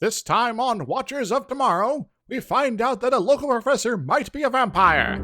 This time on Watchers of Tomorrow, we find out that a local professor might be a vampire.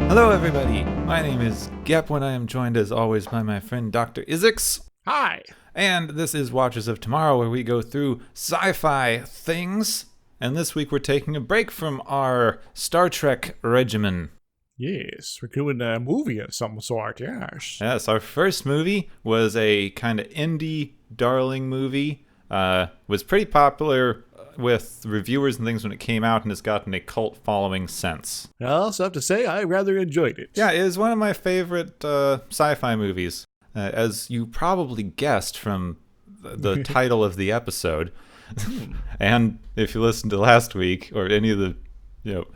Hello everybody, my name is Gepwin. I am joined as always by my friend Dr. Izix. Hi. And this is Watchers of Tomorrow, where we go through sci-fi things. And this week we're taking a break from our Star Trek regimen. Yes, we're doing a movie of some sort, yes. Yes, our first movie was a kind of indie darling movie. Was pretty popular with reviewers and things when it came out, and has gotten a cult following since. I also have to say I rather enjoyed it. Yeah, it is one of my favorite sci-fi movies. As you probably guessed from the title of the episode. And if you listened to last week or any of the,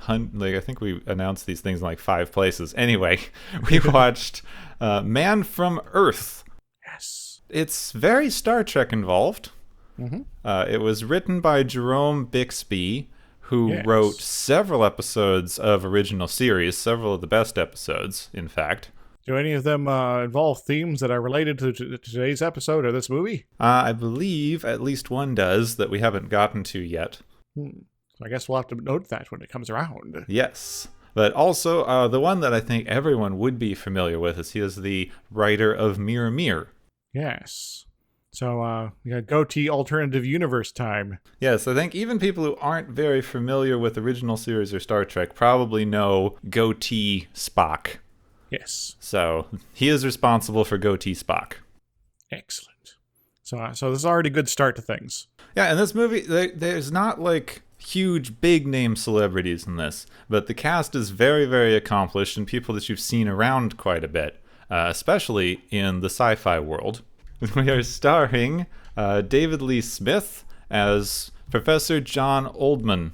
I think we announced these things in like 5 places. Anyway, we watched Man from Earth. Yes. It's very Star Trek involved. Mm-hmm. It was written by Jerome Bixby, who wrote several episodes of original series, several of the best episodes, in fact. Do any of them involve themes that are related to today's episode or this movie? I believe at least one does that we haven't gotten to yet. So I guess we'll have to note that when it comes around. Yes. But also, the one that I think everyone would be familiar with is he is the writer of Mirror Mirror. Yes. So, goatee alternative universe time. Yes, I think even people who aren't very familiar with original series or Star Trek probably know goatee Spock. Yes. So he is responsible for goatee Spock. Excellent. So this is already a good start to things. Yeah, in this movie, there's not like huge big name celebrities in this, but the cast is very, very accomplished and people that you've seen around quite a bit, especially in the sci-fi world. We are starring David Lee Smith as Professor John Oldman,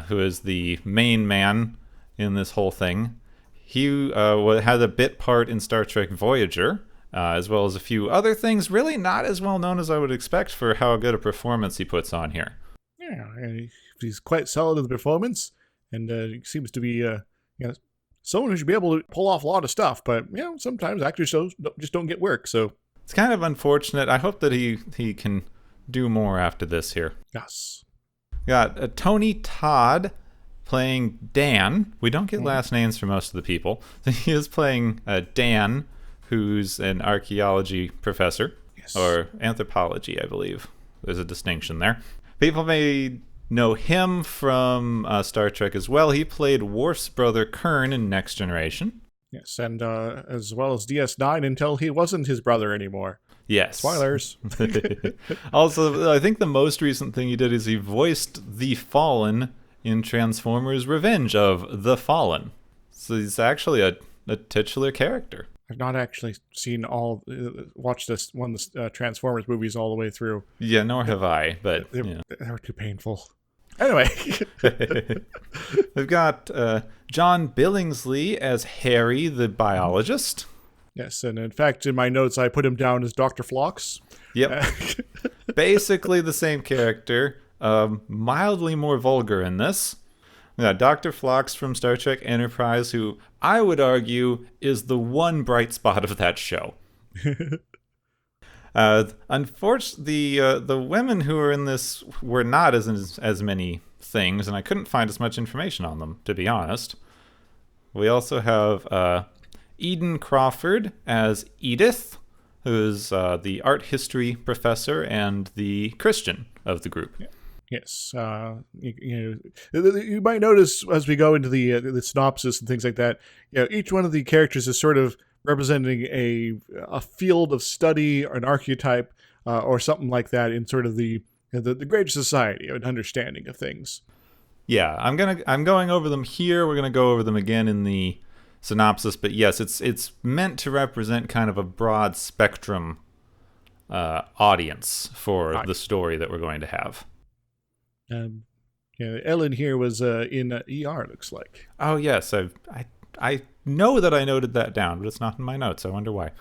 who is the main man in this whole thing. He had a bit part in Star Trek Voyager, as well as a few other things, really not as well known as I would expect for how good a performance he puts on here. Yeah, he's quite solid in the performance, and he seems to be someone who should be able to pull off a lot of stuff, but sometimes actors just don't get work, so... It's kind of unfortunate. I hope that he can do more after this here. Yes. Got Tony Todd playing Dan. We don't get last names for most of the people. He is playing Dan, who's an archaeology professor, or anthropology, I believe. There's a distinction there. People may know him from Star Trek as well. He played Worf's brother Kern in Next Generation. Yes, and as well as DS9 until he wasn't his brother anymore. Yes. Spoilers. Also, I think the most recent thing he did is he voiced the Fallen in Transformers Revenge of the Fallen. So he's actually a titular character. I've not actually watched one of the Transformers movies all the way through. Yeah, nor have I, but... They were too painful. Anyway. We've got John Billingsley as Harry, the biologist. Yes, and in fact, in my notes, I put him down as Dr. Phlox. Yep. Basically the same character. Mildly more vulgar in this. Dr. Phlox from Star Trek Enterprise, who I would argue is the one bright spot of that show. Unfortunately, the women who are in this were not as many things, and I couldn't find as much information on them, to be honest. We also have Eden Crawford as Edith, who's the art history professor and the Christian of the group. Yeah. Yes, you might notice as we go into the synopsis and things like that, each one of the characters is sort of representing a field of study or an archetype or something like that in sort of the greater society, an understanding of things. Yeah, I'm going over them here. We're gonna go over them again in the synopsis, but yes, it's meant to represent kind of a broad spectrum audience for the story that we're going to have. Ellen here was in ER, looks like. Oh yes, I know that I noted that down, but it's not in my notes. I wonder why.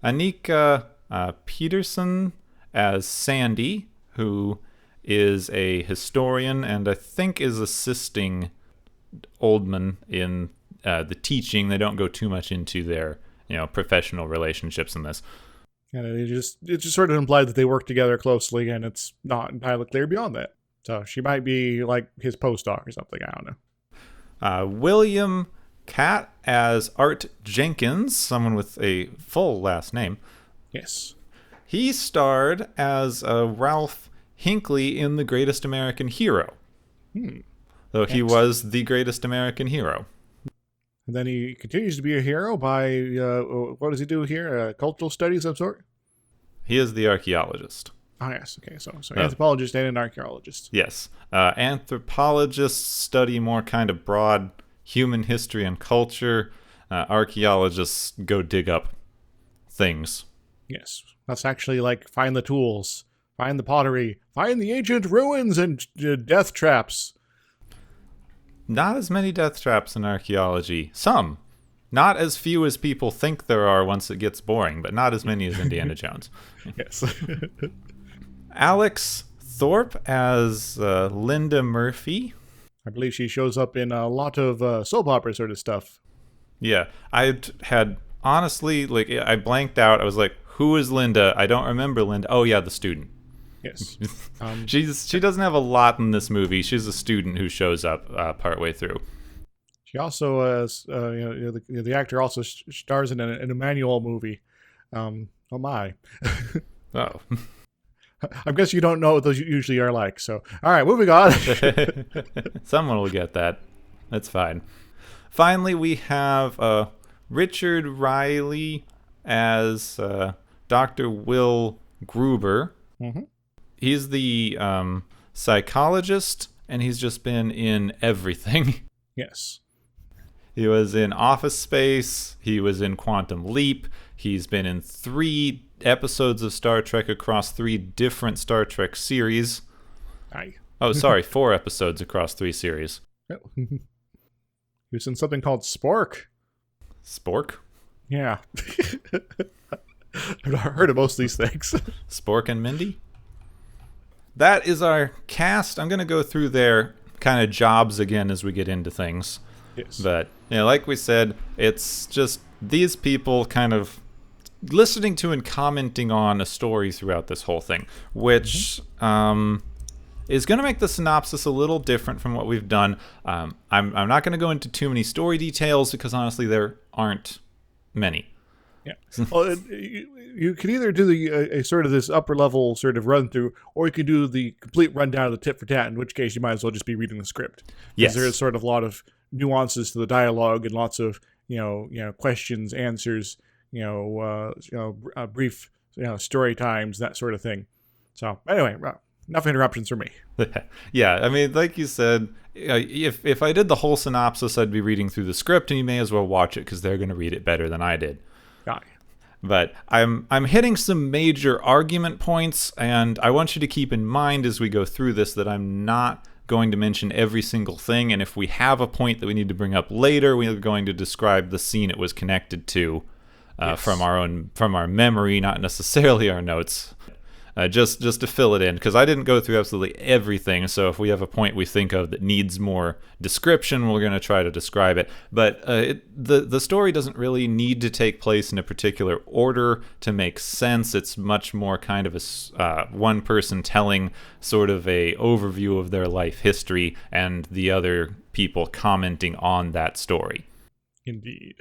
Anika Peterson as Sandy, who is a historian and I think is assisting Oldman in the teaching. They don't go too much into their professional relationships in this. And it just sort of implied that they work together closely, and it's not entirely clear beyond that. So she might be like his postdoc or something. I don't know. William Catt as Art Jenkins, someone with a full last name. Yes. He starred as Ralph Hinckley in The Greatest American Hero. Though he was the greatest American hero. And then he continues to be a hero by, what does he do here? Cultural studies of sort? He is the archaeologist. Oh, yes. Okay, so anthropologist and an archaeologist. Yes. Anthropologists study more kind of broad human history and culture. Archaeologists go dig up things. Yes. That's actually like find the tools, find the pottery, find the ancient ruins and death traps. Not as many death traps in archaeology. Some. Not as few as people think there are once it gets boring, but not as many as Indiana Jones. Yes. Alex Thorpe as Linda Murphy. I believe she shows up in a lot of soap opera sort of stuff. Yeah. I had, honestly, I blanked out. I was like, who is Linda? I don't remember Linda. Oh, yeah, the student. Yes. She doesn't have a lot in this movie. She's a student who shows up partway through. She also, the actor also stars in an Emmanuel movie. Oh my! Oh, I guess you don't know what those usually are like. So, all right, moving on. Someone will get that. That's fine. Finally, we have Richard Riley as Dr. Will Gruber. Mm-hmm. He's the psychologist, and he's just been in everything. Yes. He was in Office Space. He was in Quantum Leap. He's been in 3 episodes of Star Trek across 3 different Star Trek series. Aye. Oh, sorry, 4 episodes across 3 series. He was in something called Spork. Spork? Yeah. I've not heard of most of these things. Spork and Mindy? That is our cast. I'm going to go through their kind of jobs again as we get into things. Yes. But, like we said, it's just these people kind of listening to and commenting on a story throughout this whole thing, which is going to make the synopsis a little different from what we've done. I'm not going to go into too many story details because, honestly, there aren't many. Yeah. Well, you can either do a sort of this upper level sort of run through, or you can do the complete rundown of the tit for tat. In which case, you might as well just be reading the script. Yes, there is sort of a lot of nuances to the dialogue and lots of questions, answers, brief story times, that sort of thing. So anyway, enough interruptions for me. Yeah, I mean, like you said, if I did the whole synopsis, I'd be reading through the script, and you may as well watch it because they're going to read it better than I did. Aye. But I'm hitting some major argument points, and I want you to keep in mind as we go through this that I'm not going to mention every single thing, and if we have a point that we need to bring up later, we're going to describe the scene it was connected to from our memory, not necessarily our notes. Just to fill it in, because I didn't go through absolutely everything, so if we have a point we think of that needs more description, we're going to try to describe it. But the story doesn't really need to take place in a particular order to make sense. It's much more kind of a one person telling sort of a overview of their life history and the other people commenting on that story. Indeed.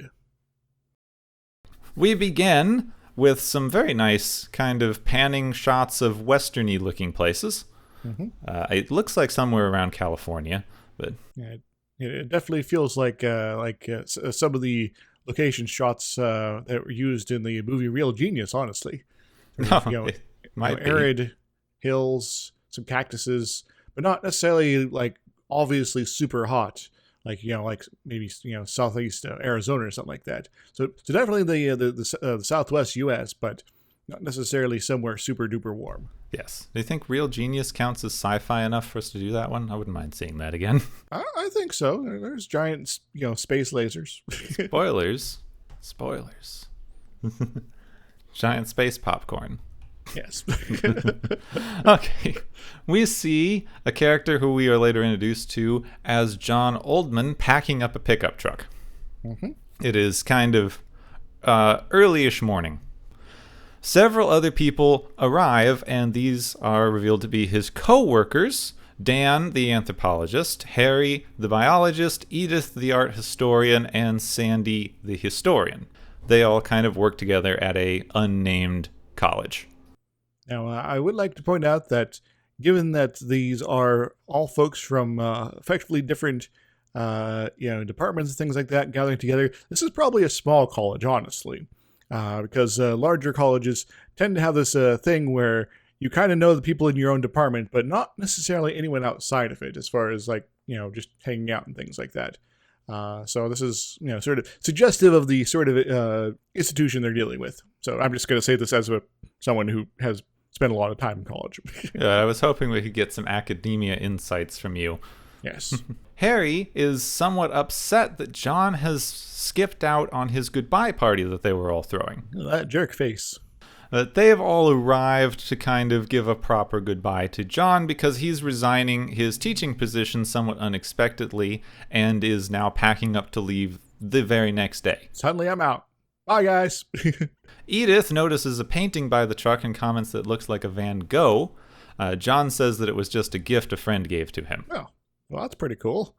We begin with some very nice kind of panning shots of westerny looking places. Mm-hmm. It looks like somewhere around California, but yeah, it definitely feels like some of the location shots that were used in the movie Real Genius. Honestly, it might be arid hills, some cactuses, but not necessarily like obviously super hot. Like maybe southeast Arizona or something like that. So definitely the Southwest U.S., but not necessarily somewhere super duper warm. Yes. Do you think Real Genius counts as sci-fi enough for us to do that one? I wouldn't mind seeing that again. I think so. There's giant space lasers. Spoilers. Giant space popcorn. Yes. Okay. We see a character who we are later introduced to as John Oldman packing up a pickup truck. Mhm. It is kind of early-ish morning. Several other people arrive, and these are revealed to be his co-workers, Dan, the anthropologist, Harry, the biologist, Edith, the art historian, and Sandy, the historian. They all kind of work together at a unnamed college. Now, I would like to point out that given that these are all folks from effectively different departments and things like that gathering together, this is probably a small college, honestly. Because larger colleges tend to have this thing where you kind of know the people in your own department, but not necessarily anyone outside of it, as far as just hanging out and things like that. So this is sort of suggestive of the sort of institution they're dealing with. So I'm just going to say this as someone who has spent a lot of time in college. Yeah, I was hoping we could get some academia insights from you. Yes. Harry is somewhat upset that John has skipped out on his goodbye party that they were all throwing. That jerk face. They have all arrived to kind of give a proper goodbye to John because he's resigning his teaching position somewhat unexpectedly and is now packing up to leave the very next day. Suddenly I'm out. Bye, guys. Edith notices a painting by the truck and comments that it looks like a Van Gogh. John says that it was just a gift a friend gave to him. Oh, well, that's pretty cool.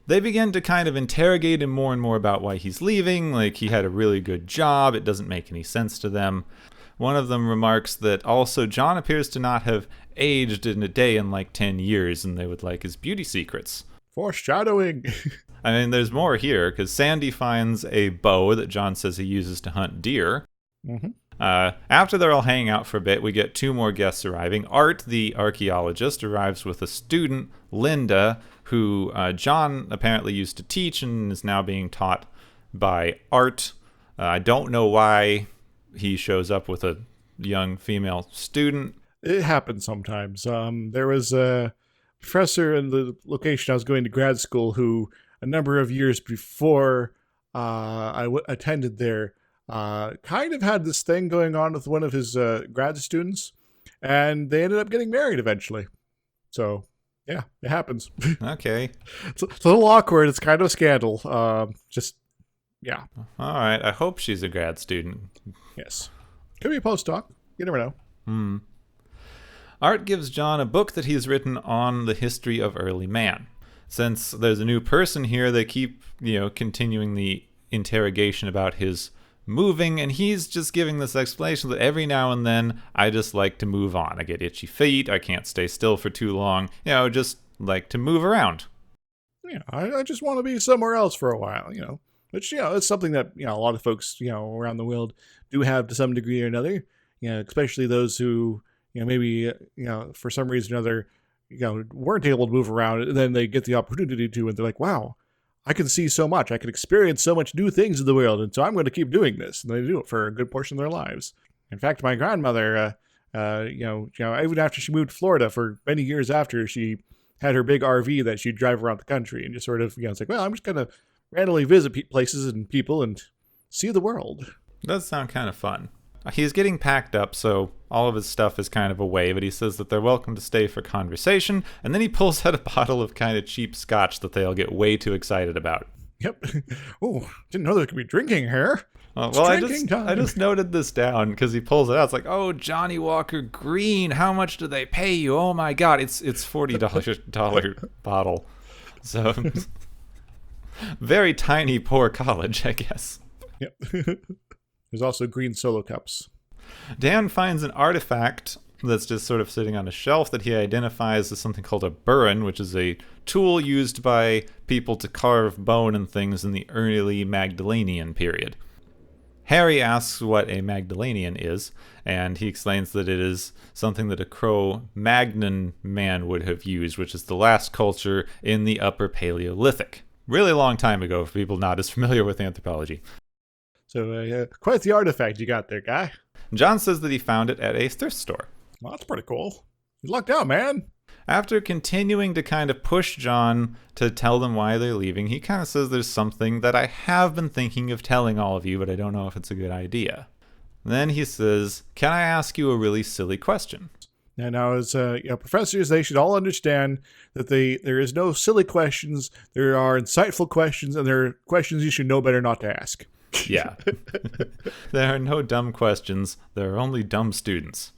They begin to kind of interrogate him more and more about why he's leaving, like he had a really good job, it doesn't make any sense to them. One of them remarks that also John appears to not have aged in a day in like 10 years, and they would like his beauty secrets. Foreshadowing. I mean, there's more here, because Sandy finds a bow that John says he uses to hunt deer. Mm-hmm. After they're all hanging out for a bit, we get two more guests arriving. Art, the archaeologist, arrives with a student, Linda, who John apparently used to teach and is now being taught by Art. I don't know why he shows up with a young female student. It happens sometimes. There was a professor in the location I was going to grad school who, a number of years before attended there, kind of had this thing going on with one of his grad students, and they ended up getting married eventually. So, yeah, it happens. Okay. It's a little awkward. It's kind of a scandal. Yeah. All right. I hope she's a grad student. Yes. Could be a postdoc. You never know. Art gives John a book that he's written on the history of early man. Since there's a new person here, they keep, continuing the interrogation about his moving, and he's just giving this explanation that every now and then I just like to move on. I get itchy feet, I can't stay still for too long, just like to move around. Yeah, I just want to be somewhere else for a while, Which, it's something that, a lot of folks, around the world do have to some degree or another, especially those who, maybe, for some reason or other, weren't able to move around, and then they get the opportunity to, and they're like, wow, I can see so much. I can experience so much new things in the world, and so I'm going to keep doing this. And they do it for a good portion of their lives. In fact, my grandmother, even after she moved to Florida for many years after, she had her big RV that she'd drive around the country and just sort of, it's like, well, I'm just going to randomly visit places and people and see the world. Does sound kind of fun. He's getting packed up, so all of his stuff is kind of away, but he says that they're welcome to stay for conversation, and then he pulls out a bottle of kind of cheap scotch that they all get way too excited about. Yep. Oh, didn't know there could be drinking here. I just noted this down because he pulls it out. It's like, oh, Johnny Walker Green, how much do they pay you? Oh my God, it's $40 bottle. So very tiny, poor college, I guess. Yep. There's also green solo cups. Dan finds an artifact that's just sort of sitting on a shelf that he identifies as something called a burin, which is a tool used by people to carve bone and things in the early Magdalenian period. Harry asks what a Magdalenian is, and he explains that it is something that a Cro-Magnon man would have used, which is the last culture in the Upper Paleolithic. Really long time ago for people not as familiar with anthropology. So quite the artifact you got there, guy. John says that he found it at a thrift store. Well, that's pretty cool. You lucked out, man. After continuing to kind of push John to tell them why they're leaving, he kind of says there's something that I have been thinking of telling all of you, but I don't know if it's a good idea. And then he says, "Can I ask you a really silly question?" And now, as professors, they should all understand that there is no silly questions. There are insightful questions, and there are questions you should know better not to ask. Yeah. There are no dumb questions. There are only dumb students.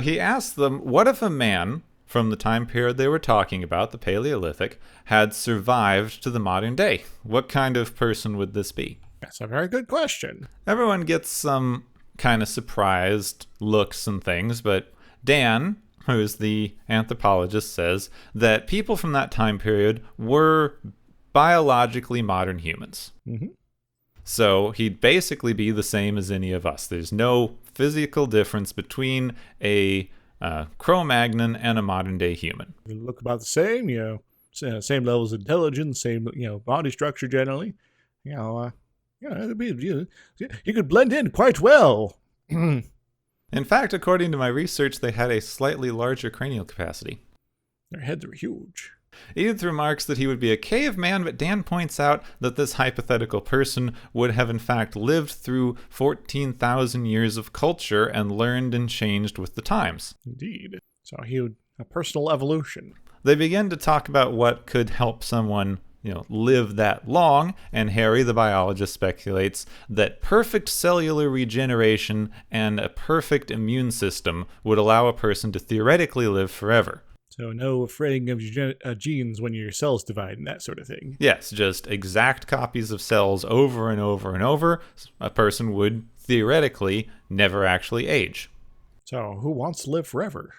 He asked them, what if a man from the time period they were talking about, the Paleolithic, had survived to the modern day? What kind of person would this be? That's a very good question. Everyone gets some kind of surprised looks and things, but Dan, who's the anthropologist, says that people from that time period were biologically modern humans. Mm-hmm. So he'd basically be the same as any of us. There's no physical difference between a Cro-Magnon and a modern-day human. They look about the same, same levels of intelligence, same, body structure generally. It'd be, you could blend in quite well. In fact, according to my research, they had a slightly larger cranial capacity. Their heads were huge. Edith remarks that he would be a caveman, but Dan points out that this hypothetical person would have in fact lived through 14,000 years of culture and learned and changed with the times. Indeed. So a personal evolution. They begin to talk about what could help someone live that long, and Harry, the biologist, speculates that perfect cellular regeneration and a perfect immune system would allow a person to theoretically live forever. So no fraying of your genes when your cells divide and that sort of thing. Yes, just exact copies of cells over and over and over. A person would theoretically never actually age. So who wants to live forever?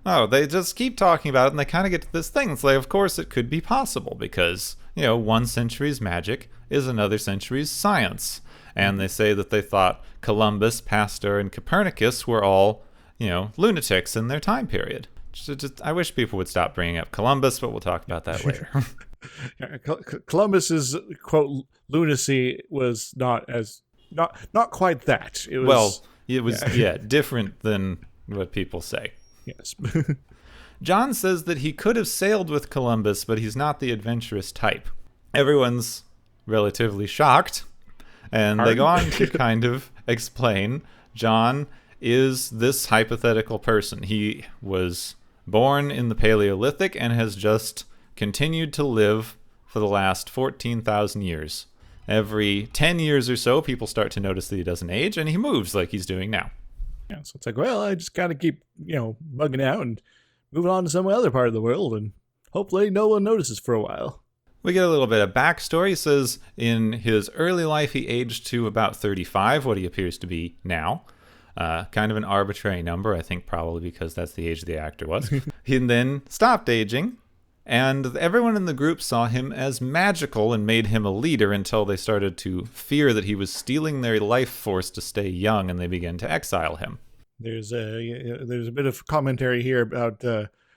Oh, they just keep talking about it, and they kind of get to this thing. It's like, of course it could be possible because, one century's magic is another century's science. And they say that they thought Columbus, Pasteur, and Copernicus were all, lunatics in their time period. I wish people would stop bringing up Columbus, but we'll talk about that later. Columbus's, quote, lunacy was not quite that. It was, different than what people say. Yes. John says that he could have sailed with Columbus, but he's not the adventurous type. Everyone's relatively shocked, and they go on to kind of explain John is this hypothetical person. He was born in the Paleolithic and has just continued to live for the last 14,000 years. Every 10 years or so, people start to notice that he doesn't age, and he moves like he's doing now. Yeah, so it's like, well, I just gotta keep, bugging out and moving on to some other part of the world, and hopefully no one notices for a while. We get a little bit of backstory. He says in his early life, he aged to about 35, what he appears to be now. Kind of an arbitrary number, I think probably because that's the age the actor was. He then stopped aging, and everyone in the group saw him as magical and made him a leader until they started to fear that he was stealing their life force to stay young, and they began to exile him. There's a bit of commentary here about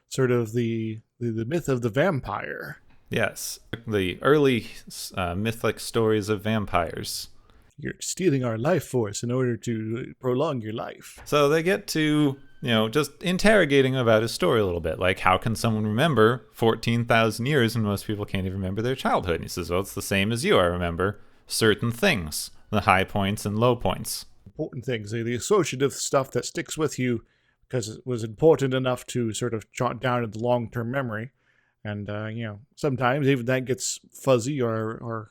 sort of the myth of the vampire. Yes, the early mythic stories of vampires. You're stealing our life force in order to prolong your life. So they get to, just interrogating him about his story a little bit. Like, how can someone remember 14,000 years when most people can't even remember their childhood? And he says, well, it's the same as you. I remember certain things, the high points and low points. Important things, the associative stuff that sticks with you because it was important enough to sort of jot down in the long-term memory. And, sometimes even that gets fuzzy or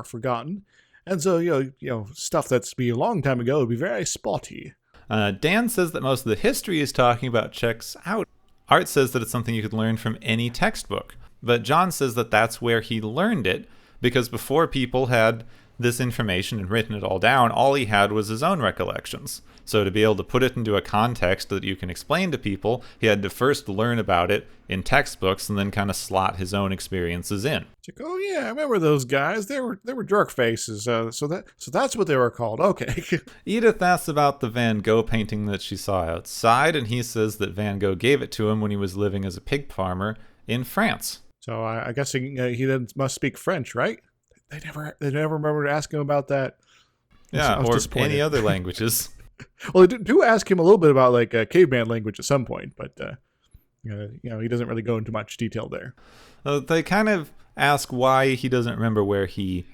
forgotten. And so, stuff that's be a long time ago would be very spotty. Dan says that most of the history he's talking about checks out. Art says that it's something you could learn from any textbook. But John says that that's where he learned it, because before people had this information and written it all down, all he had was his own recollections. So to be able to put it into a context that you can explain to people, he had to first learn about it in textbooks and then kind of slot his own experiences in. It's like, oh yeah, I remember those guys. They were jerk faces. So that's what they were called. Okay. Edith asks about the Van Gogh painting that she saw outside, and he says that Van Gogh gave it to him when he was living as a pig farmer in France. So I guess he then must speak French, right? They never remember to ask him about that. Yeah, or any other languages. Well, they do ask him a little bit about like caveman language at some point, but he doesn't really go into much detail there. They kind of ask why he doesn't remember where he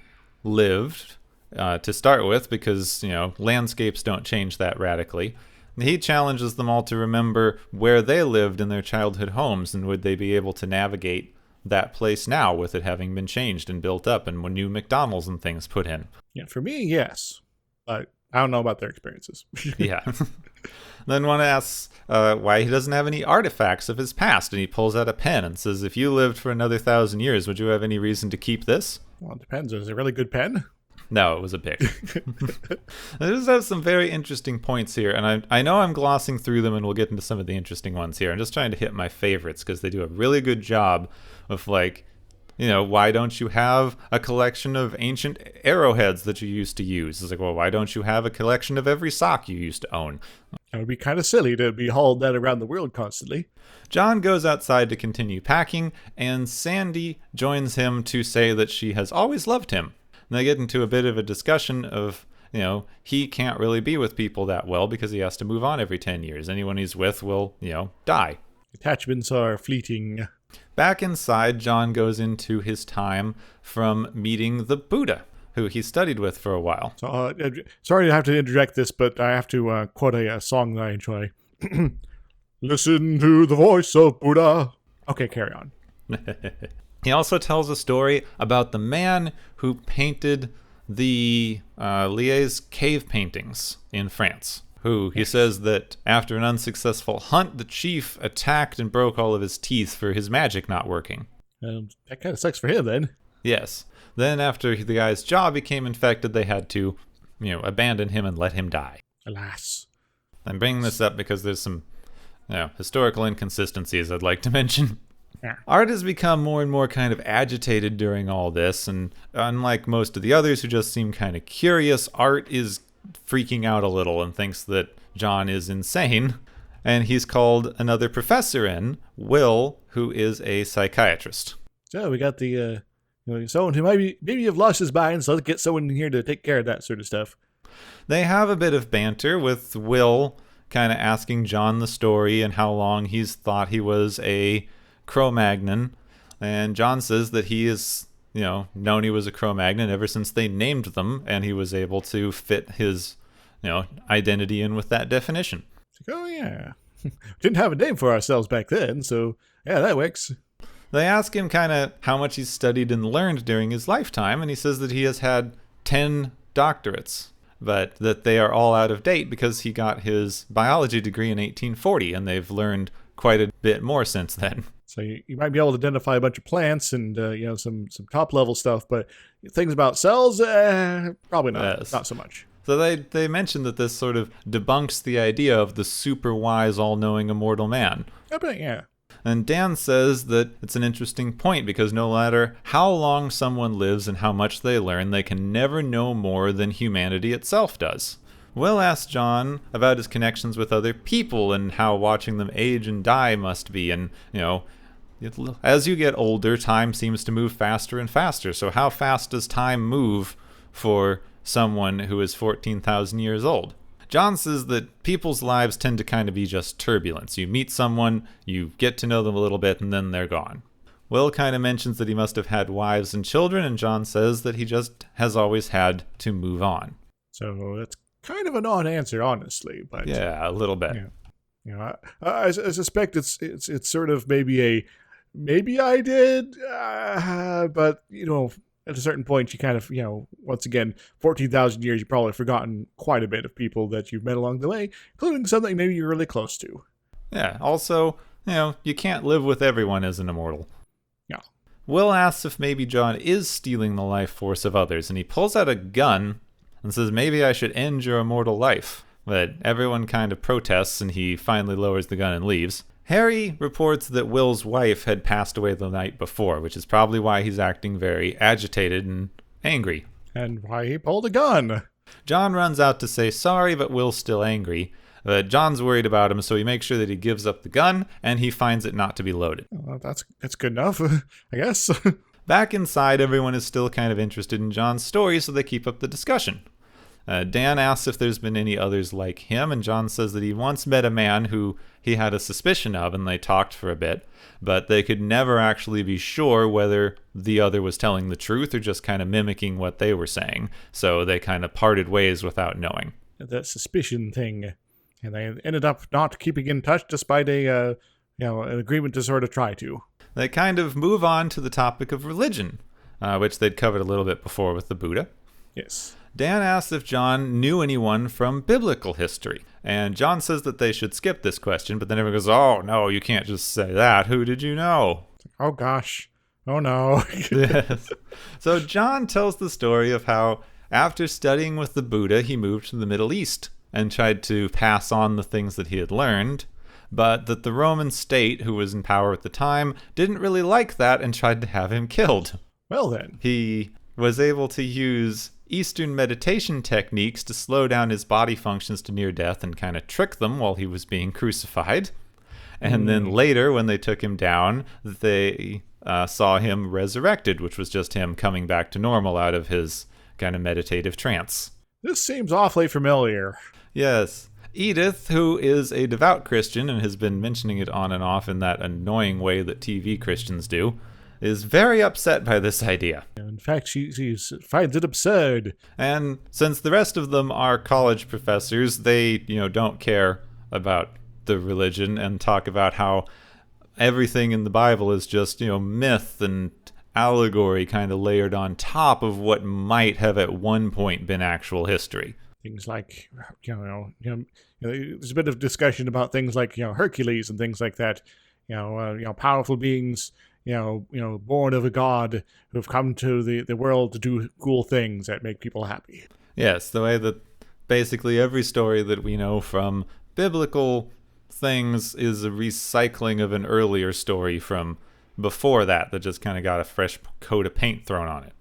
lived, to start with, because, landscapes don't change that radically. He challenges them all to remember where they lived in their childhood homes, and would they be able to navigate that place now with it having been changed and built up and when new McDonald's and things put in. Yeah, for me, yes. But I don't know about their experiences. Yeah. Then one asks why he doesn't have any artifacts of his past, and he pulls out a pen and says, if you lived for another 1,000 years, would you have any reason to keep this? Well, it depends. Is it a really good pen? No, it was a pick. I just have some very interesting points here, and I know I'm glossing through them, and we'll get into some of the interesting ones here. I'm just trying to hit my favorites, because they do a really good job of, why don't you have a collection of ancient arrowheads that you used to use? It's like, well, why don't you have a collection of every sock you used to own? It would be kind of silly to be hauling that around the world constantly. John goes outside to continue packing, and Sandy joins him to say that she has always loved him. And they get into a bit of a discussion of, he can't really be with people that well because he has to move on every 10 years. Anyone he's with will, die. Attachments are fleeting. Back inside, John goes into his time from meeting the Buddha, who he studied with for a while. So, sorry to have to interject this, but I have to quote a song that I enjoy. Listen to the voice of Buddha. Okay, carry on. He also tells a story about the man who painted the Liège cave paintings in France, who he says that after an unsuccessful hunt, the chief attacked and broke all of his teeth for his magic not working. That kind of sucks for him, then. Yes. Then after the guy's jaw became infected, they had to, abandon him and let him die. Alas. I'm bringing this up because there's some historical inconsistencies I'd like to mention. Yeah. Art has become more and more kind of agitated during all this, and unlike most of the others who just seem kind of curious, Art is freaking out a little and thinks that John is insane, and he's called another professor in, Will, who is a psychiatrist. So we got the someone who maybe have lost his mind, so let's get someone in here to take care of that sort of stuff. They have a bit of banter with Will kind of asking John the story and how long he's thought he was a Cro-Magnon, and John says that he is, known he was a Cro-Magnon ever since they named them, and he was able to fit his, identity in with that definition. It's like, oh yeah, didn't have a name for ourselves back then, so yeah, that works. They ask him kind of how much he's studied and learned during his lifetime, and he says that he has had 10 doctorates, but that they are all out of date because he got his biology degree in 1840, and they've learned quite a bit more since then. So you might be able to identify a bunch of plants and some top level stuff, but things about cells, probably not. Yes. Not so much. So they mentioned that this sort of debunks the idea of the super wise, all-knowing immortal man. I bet, yeah. And Dan says that it's an interesting point because no matter how long someone lives and how much they learn, they can never know more than humanity itself does. Will asks John about his connections with other people and how watching them age and die must be, and, as you get older, time seems to move faster and faster. So how fast does time move for someone who is 14,000 years old? John says that people's lives tend to kind of be just turbulence. You meet someone, you get to know them a little bit, and then they're gone. Will kind of mentions that he must have had wives and children, and John says that he just has always had to move on. So that's kind of a non-answer, honestly. But yeah, a little bit. Yeah. I suspect it's sort of maybe I did, but at a certain point you kind of once again 14,000 years you've probably forgotten quite a bit of people that you've met along the way, including something maybe you're really close to. Yeah. Also, you can't live with everyone as an immortal. Yeah. Will asks if maybe John is stealing the life force of others, and he pulls out a gun and says, maybe I should end your immortal life. But everyone kind of protests, and he finally lowers the gun and leaves. Harry reports that Will's wife had passed away the night before, which is probably why he's acting very agitated and angry. And why he pulled a gun. John runs out to say sorry, but Will's still angry. But John's worried about him, so he makes sure that he gives up the gun, and he finds it not to be loaded. Well, that's good enough, I guess. Back inside, everyone is still kind of interested in John's story, so they keep up the discussion. Dan asks if there's been any others like him, and John says that he once met a man who he had a suspicion of, and they talked for a bit, but they could never actually be sure whether the other was telling the truth or just kind of mimicking what they were saying, so they kind of parted ways without knowing. That suspicion thing, and they ended up not keeping in touch despite an agreement to sort of try to. They kind of move on to the topic of religion, which they'd covered a little bit before with the Buddha. Yes. Dan asks if John knew anyone from biblical history, and John says that they should skip this question, but then everyone goes, oh, no, you can't just say that. Who did you know? Oh, gosh. Oh, no. Yes. So John tells the story of how, after studying with the Buddha, he moved to the Middle East and tried to pass on the things that he had learned, but that the Roman state, who was in power at the time, didn't really like that and tried to have him killed. Well, then. He was able to use Eastern meditation techniques to slow down his body functions to near death and kind of trick them while he was being crucified. And then later, when they took him down, they saw him resurrected, which was just him coming back to normal out of his kind of meditative trance. This seems awfully familiar. Yes. Edith, who is a devout Christian and has been mentioning it on and off in that annoying way that TV Christians do, is very upset by this idea. In fact, she finds it absurd. And since the rest of them are college professors, they, don't care about the religion and talk about how everything in the Bible is just, myth and allegory kind of layered on top of what might have at one point been actual history. Things like, there's a bit of discussion about things like, Hercules and things like that. Powerful beings, born of a god who have come to the world to do cool things that make people happy. Yes, the way that basically every story that we know from biblical things is a recycling of an earlier story from before that just kind of got a fresh coat of paint thrown on it.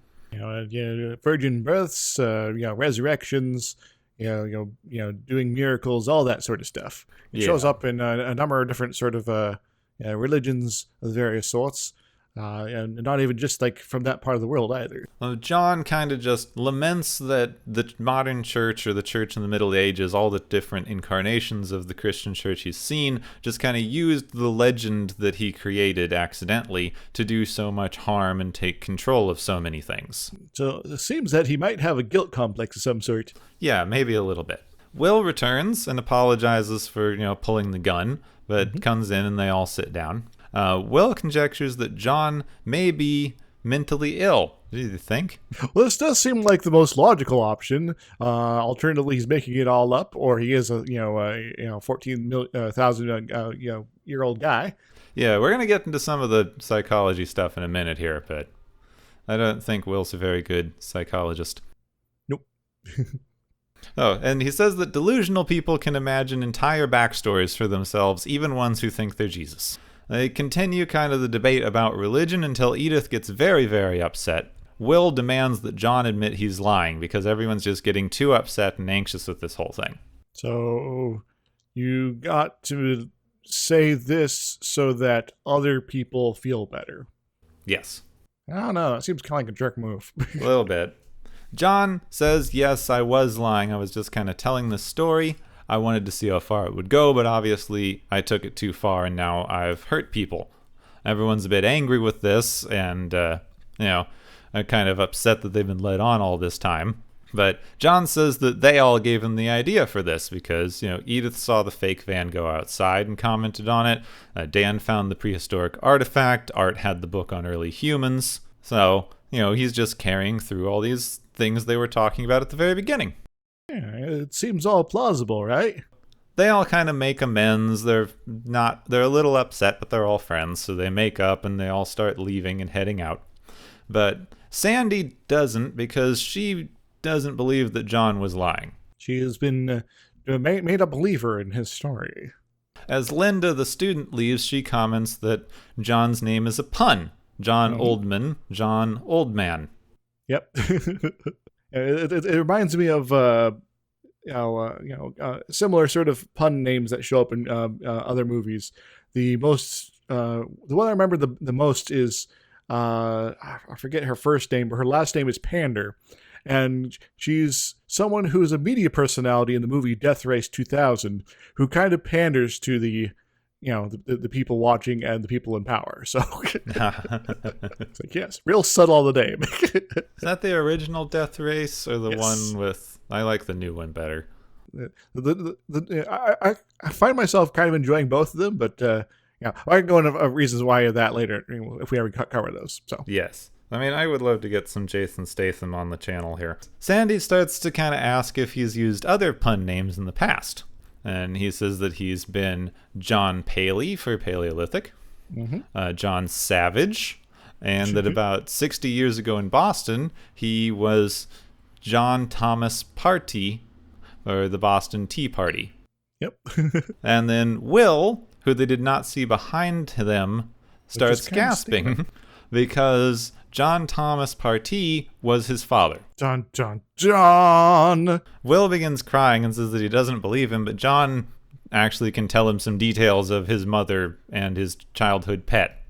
Virgin births, resurrections, doing miracles, all that sort of stuff. It shows up in a number of different sort of religions of various sorts, and not even just like from that part of the world either. Well, John kind of just laments that the modern church or the church in the Middle Ages, all the different incarnations of the Christian church he's seen, just kind of used the legend that he created accidentally to do so much harm and take control of so many things. So it seems that he might have a guilt complex of some sort. Yeah, maybe a little bit. Will returns and apologizes for, pulling the gun, but comes in and they all sit down. Will conjectures that John may be mentally ill. Do you think? Well, this does seem like the most logical option. Alternatively, he's making it all up, or he is a 14,000 year old guy. Yeah, we're gonna get into some of the psychology stuff in a minute here, but I don't think Will's a very good psychologist. Nope. Oh, and he says that delusional people can imagine entire backstories for themselves, even ones who think they're Jesus. They continue kind of the debate about religion until Edith gets very, very upset. Will demands that John admit he's lying because everyone's just getting too upset and anxious with this whole thing. So you got to say this so that other people feel better. Yes. I don't know. It seems kind of like a jerk move. A little bit. John says, yes, I was lying. I was just kind of telling the story. I wanted to see how far it would go, but obviously I took it too far, and now I've hurt people. Everyone's a bit angry with this, and, I'm kind of upset that they've been led on all this time. But John says that they all gave him the idea for this because, Edith saw the fake van go outside and commented on it. Dan found the prehistoric artifact. Art had the book on early humans. So, he's just carrying through all these things they were talking about at the very beginning. Yeah, it seems all plausible, right? They all kind of make amends. They're a little upset, but they're all friends, so they make up and they all start leaving and heading out. But Sandy doesn't because she doesn't believe that John was lying. She has been made a believer in his story. As Linda, the student, leaves, she comments that John's name is a pun. John Oldman, John Oldman. Yep. It reminds me of similar sort of pun names that show up in other movies. The one I remember the most is I forget her first name, but her last name is Pander, and she's someone who is a media personality in the movie Death Race 2000, who kind of panders to the people watching and the people in power. So it's like, yes, real subtle on the name. Is that the original Death Race or the Yes. one with? I like the new one better. I find myself kind of enjoying both of them, but I can go into reasons why of that later if we ever cover those. So Yes. I mean, I would love to get some Jason Statham on the channel here. Sandy starts to kind of ask if he's used other pun names in the past. And he says that he's been John Paley for Paleolithic, John Savage, and that about 60 years ago in Boston, he was John Thomas Party, or the Boston Tea Party. Yep. And then Will, who they did not see behind them, starts gasping because John Thomas Party was his father. John. Will begins crying and says that he doesn't believe him, but John actually can tell him some details of his mother and his childhood pet.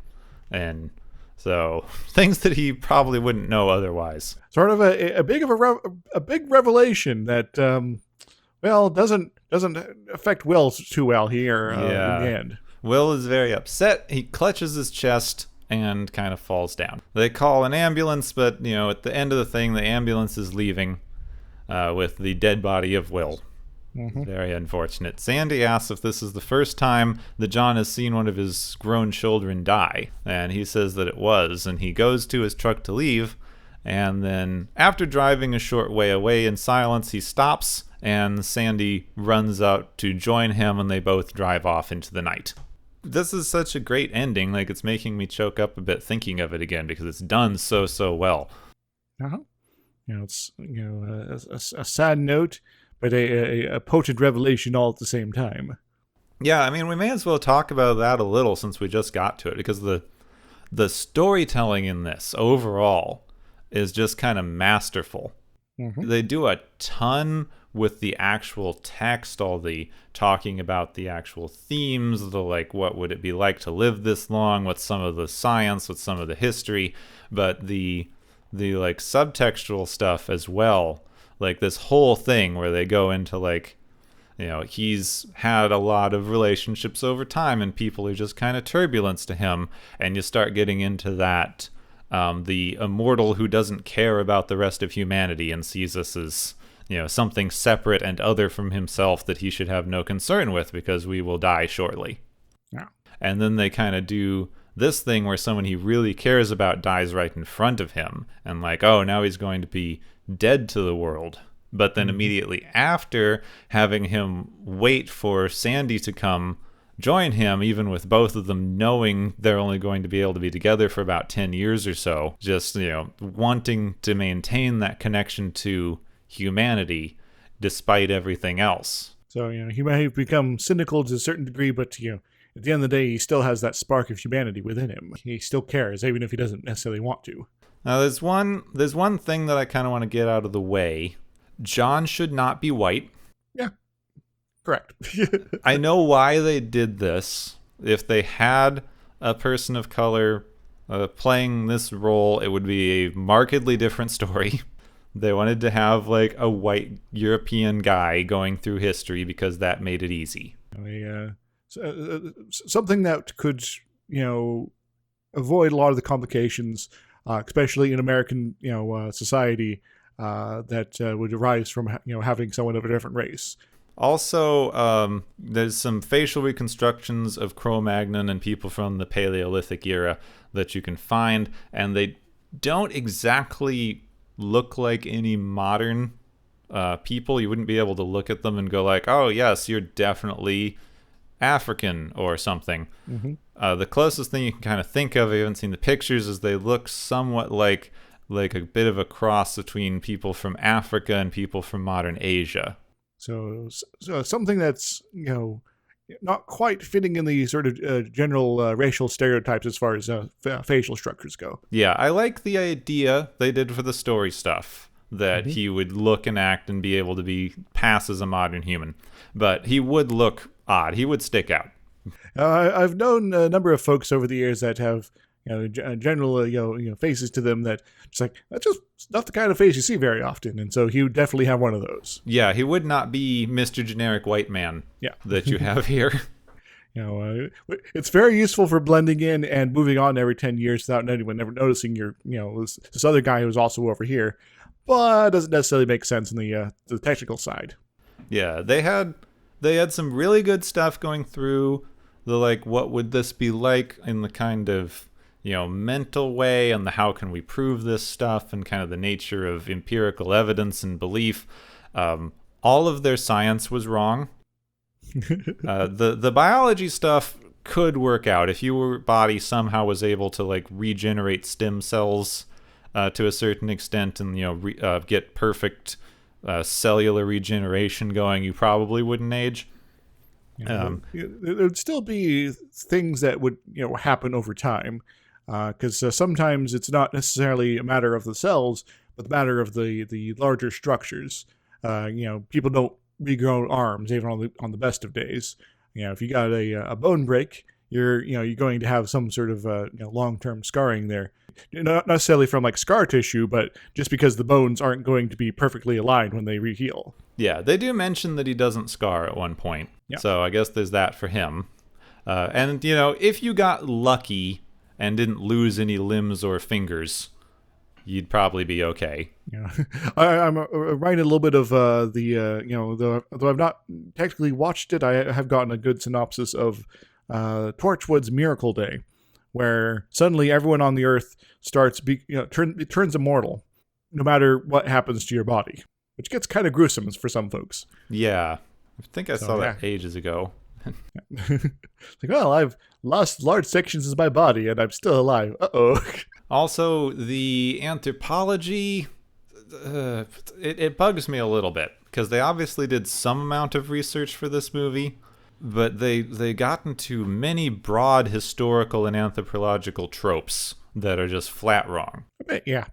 And so things that he probably wouldn't know otherwise. Sort of a big revelation that doesn't affect Will too well here in the end. Will is very upset. He clutches his chest and kind of falls down. They call an ambulance, but at the end of the thing, the ambulance is leaving with the dead body of Will. Very unfortunate. Sandy asks if this is the first time that John has seen one of his grown children die, and he says that it was, and he goes to his truck to leave, and then after driving a short way away in silence, he stops, and Sandy runs out to join him, and they both drive off into the night. This is such a great ending, like it's making me choke up a bit thinking of it again because it's done so well. It's a sad note, but a potent revelation all at the same time. Yeah, I mean, we may as well talk about that a little since we just got to it, because the storytelling in this overall is just kind of masterful. They do a ton with the actual text, all the talking about the actual themes, the what would it be like to live this long, what's some of the science, what's some of the history, but the subtextual stuff as well, this whole thing where they go into he's had a lot of relationships over time and people are just kind of turbulence to him, and you start getting into that the immortal who doesn't care about the rest of humanity and sees us as something separate and other from himself that he should have no concern with because we will die shortly. Yeah. And then they kind of do this thing where someone he really cares about dies right in front of him, and now he's going to be dead to the world. But then immediately after, having him wait for Sandy to come join him, even with both of them knowing they're only going to be able to be together for about 10 years or so, just wanting to maintain that connection to humanity despite everything else. So he may have become cynical to a certain degree, but at the end of the day, he still has that spark of humanity within him. He still cares, even if he doesn't necessarily want to. Now, there's one thing that I kind of want to get out of the way. John should not be white. Yeah, correct. I know why they did this. If they had a person of color playing this role, it would be a markedly different story. They wanted to have a white European guy going through history because that made it easy. Something that could, avoid a lot of the complications, especially in American, society, that would arise from, having someone of a different race. Also, there's some facial reconstructions of Cro-Magnon and people from the Paleolithic era that you can find, and they don't exactly look like any modern people. You wouldn't be able to look at them and go oh yes, you're definitely African or something. The closest thing you can kind of think of, I haven't seen the pictures, is they look somewhat like a bit of a cross between people from Africa and people from modern Asia. So something that's not quite fitting in the sort of general racial stereotypes as far as facial structures go. Yeah, I like the idea they did for the story stuff, that he would look and act and be able to pass as a modern human. But he would look odd. He would stick out. I've known a number of folks over the years that have general faces to them that it's like that's just not the kind of face you see very often, and so he would definitely have one of those. Yeah, he would not be Mr. Generic White Man. Yeah. That you have here. It's very useful for blending in and moving on every 10 years without anyone ever noticing this other guy who's also over here, but doesn't necessarily make sense in the technical side. Yeah, they had some really good stuff going through the like what would this be like in the kind of mental way, and the how can we prove this stuff, and kind of the nature of empirical evidence and belief. All of their science was wrong. The biology stuff could work out if your body somehow was able to like regenerate stem cells to a certain extent, and get perfect cellular regeneration going. You probably wouldn't age. There would still be things that would happen over time, because sometimes it's not necessarily a matter of the cells, but the matter of the larger structures. People don't regrow arms even on the best of days. If you got a bone break, you're going to have some sort of long-term scarring there. Not necessarily from like scar tissue, but just because the bones aren't going to be perfectly aligned when they reheal. Yeah, they do mention that he doesn't scar at one point. Yeah. So I guess there's that for him. And if you got lucky and didn't lose any limbs or fingers, you'd probably be okay. Yeah, I'm writing a little bit of though I've not technically watched it, I have gotten a good synopsis of Torchwood's Miracle Day, where suddenly everyone on the Earth turns immortal, no matter what happens to your body, which gets kind of gruesome for some folks. Yeah, I think I saw that ages ago. It's like, well, I've lost large sections of my body and I'm still alive. Uh-oh. Also, the anthropology, it bugs me a little bit, because they obviously did some amount of research for this movie, but they got into many broad historical and anthropological tropes that are just flat wrong. Yeah.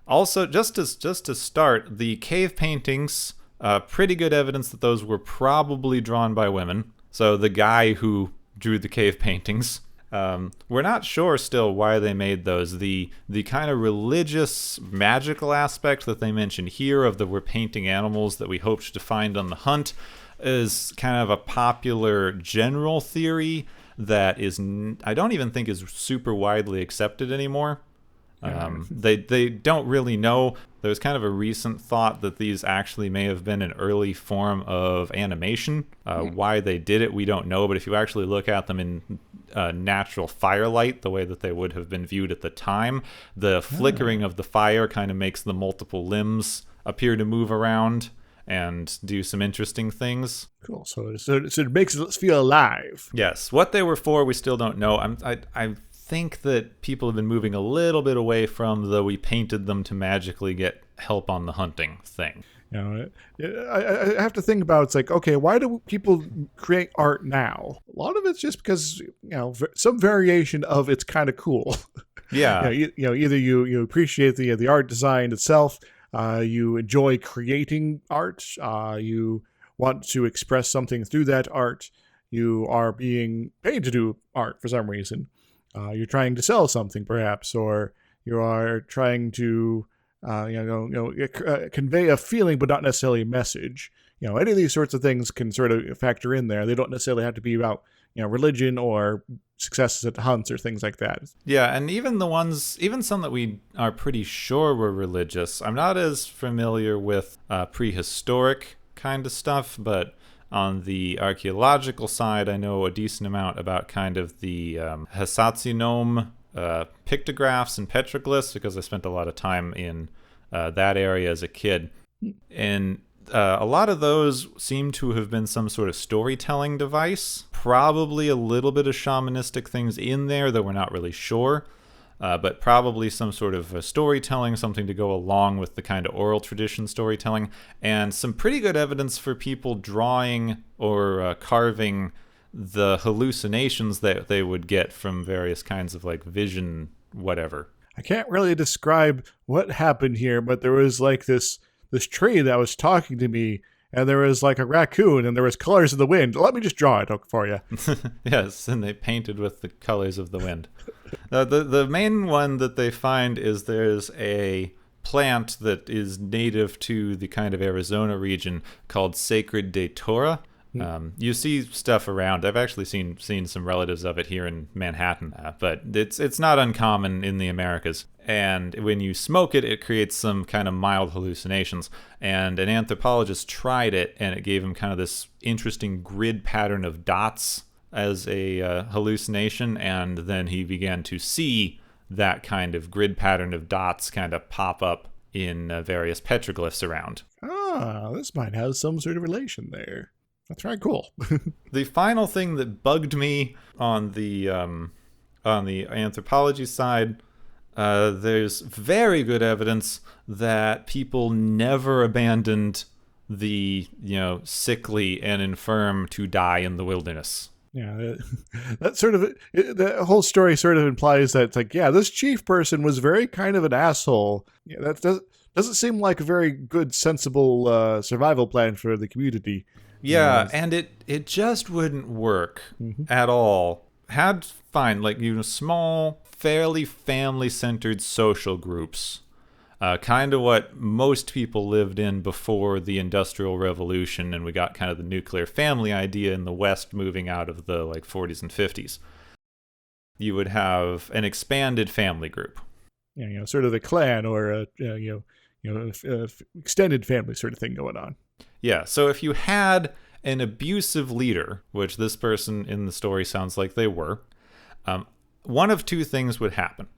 Also, just to start, the cave paintings, pretty good evidence that those were probably drawn by women. So the guy who drew the cave paintings, we're not sure still why they made those. The kind of religious, magical aspect that they mention here of that we're painting animals that we hoped to find on the hunt is kind of a popular general theory that I don't even think is super widely accepted anymore. They don't really know. There's kind of a recent thought that these actually may have been an early form of animation. Why they did it, we don't know. But if you actually look at them in natural firelight, the way that they would have been viewed at the time, the flickering of the fire kind of makes the multiple limbs appear to move around and do some interesting things. Cool. So it makes us feel alive. Yes. What they were for, we still don't know. I think that people have been moving a little bit away from the we painted them to magically get help on the hunting thing. I have to think about, it's like, okay, why do people create art now? A lot of it's just because some variation of it's kind of cool. Yeah. Either you appreciate the art design itself, you enjoy creating art, you want to express something through that art, you are being paid to do art for some reason. You're trying to sell something, perhaps, or you are trying to, convey a feeling, but not necessarily a message. Any of these sorts of things can sort of factor in there. They don't necessarily have to be about, religion or successes at the hunts or things like that. Yeah, and even some that we are pretty sure were religious. I'm not as familiar with prehistoric kind of stuff, but on the archaeological side, I know a decent amount about kind of the Hasatsinome pictographs and petroglyphs, because I spent a lot of time in that area as a kid. And a lot of those seem to have been some sort of storytelling device. Probably a little bit of shamanistic things in there, though we're not really sure. But probably some sort of storytelling, something to go along with the kind of oral tradition storytelling, and some pretty good evidence for people drawing or carving the hallucinations that they would get from various kinds of like vision, whatever. I can't really describe what happened here, but there was like this tree that was talking to me, and there was like a raccoon, and there was colors of the wind. Let me just draw it for you. Yes, and they painted with the colors of the wind. The main one that they find is there's a plant that is native to the kind of Arizona region called Sacred Datura. You see stuff around. I've actually seen some relatives of it here in Manhattan, but it's not uncommon in the Americas. And when you smoke it, it creates some kind of mild hallucinations. And an anthropologist tried it, and it gave him kind of this interesting grid pattern of dots as a hallucination. And then he began to see that kind of grid pattern of dots kind of pop up in various petroglyphs around. Ah, this might have some sort of relation there. That's right, cool. The final thing that bugged me on the anthropology side, there's very good evidence that people never abandoned the sickly and infirm to die in the wilderness. Yeah, that sort of the whole story sort of implies that it's like, yeah, this chief person was very kind of an asshole. Yeah, that doesn't seem like a very good, sensible survival plan for the community. Yeah, and it just wouldn't work at all. Had fine, like, small, fairly family-centered social groups. Kind of what most people lived in before the Industrial Revolution, and we got kind of the nuclear family idea in the West moving out of the 40s and 50s. You would have an expanded family group. Yeah, sort of a clan or a extended family sort of thing going on. Yeah, so if you had an abusive leader, which this person in the story sounds like they were, one of two things would happen.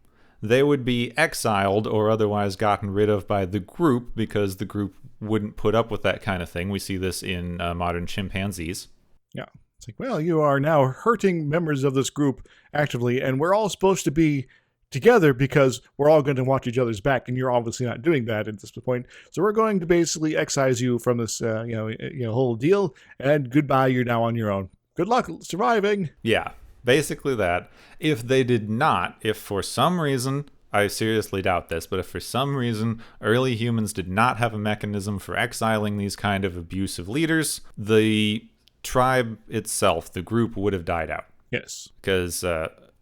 They would be exiled or otherwise gotten rid of by the group because the group wouldn't put up with that kind of thing. We see this in modern chimpanzees. Yeah, it's like, well, you are now hurting members of this group actively, and we're all supposed to be together because we're all going to watch each other's back, and you're obviously not doing that at this point. So we're going to basically excise you from this, whole deal, and goodbye. You're now on your own. Good luck surviving. Yeah, basically that. If they did not, if for some reason, I seriously doubt this, but if for some reason early humans did not have a mechanism for exiling these kind of abusive leaders, the tribe itself, the group, would have died out. Yes, because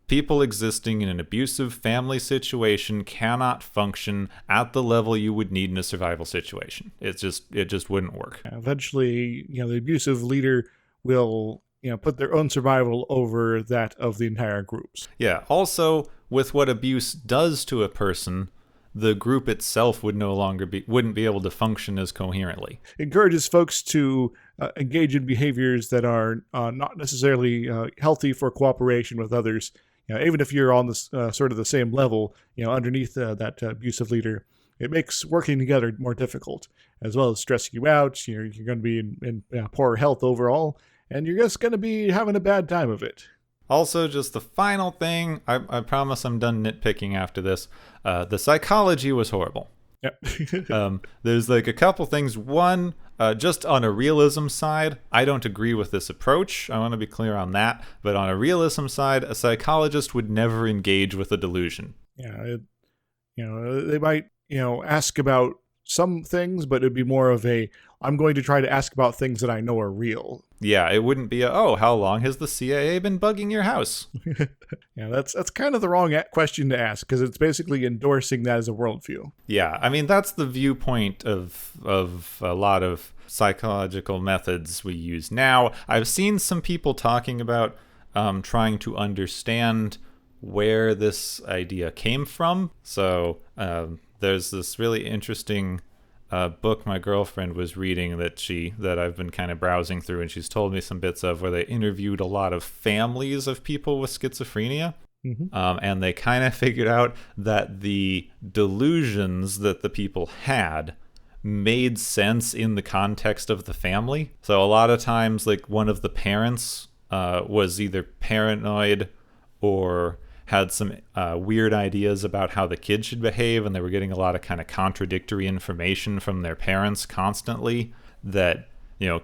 people existing in an abusive family situation cannot function at the level you would need in a survival situation. It just wouldn't work. Eventually, the abusive leader will, put their own survival over that of the entire groups. Yeah. Also, with what abuse does to a person, the group itself wouldn't be able to function as coherently. It encourages folks to engage in behaviors that are not necessarily healthy for cooperation with others. Even if you're on this sort of the same level, underneath that abusive leader, it makes working together more difficult, as well as stressing you out. You're going to be in poor health overall, and you're just going to be having a bad time of it. Also, just the final thing, I promise I'm done nitpicking after this. The psychology was horrible. Yep. There's a couple things. One, just on a realism side, I don't agree with this approach. I want to be clear on that. But on a realism side, a psychologist would never engage with a delusion. Yeah, they might, ask about some things, but it'd be more of I'm going to try to ask about things that I know are real. Yeah, it wouldn't be how long has the CIA been bugging your house? Yeah, that's kind of the wrong question to ask, because it's basically endorsing that as a worldview. Yeah, I mean, that's the viewpoint of a lot of psychological methods we use now. I've seen some people talking about trying to understand where this idea came from. So there's this really interesting book my girlfriend was reading that I've been kind of browsing through, and she's told me some bits of, where they interviewed a lot of families of people with schizophrenia. Mm-hmm. And they kind of figured out that the delusions that the people had made sense in the context of the family. So a lot of times, one of the parents was either paranoid or had some weird ideas about how the kid should behave, and they were getting a lot of kind of contradictory information from their parents constantly that,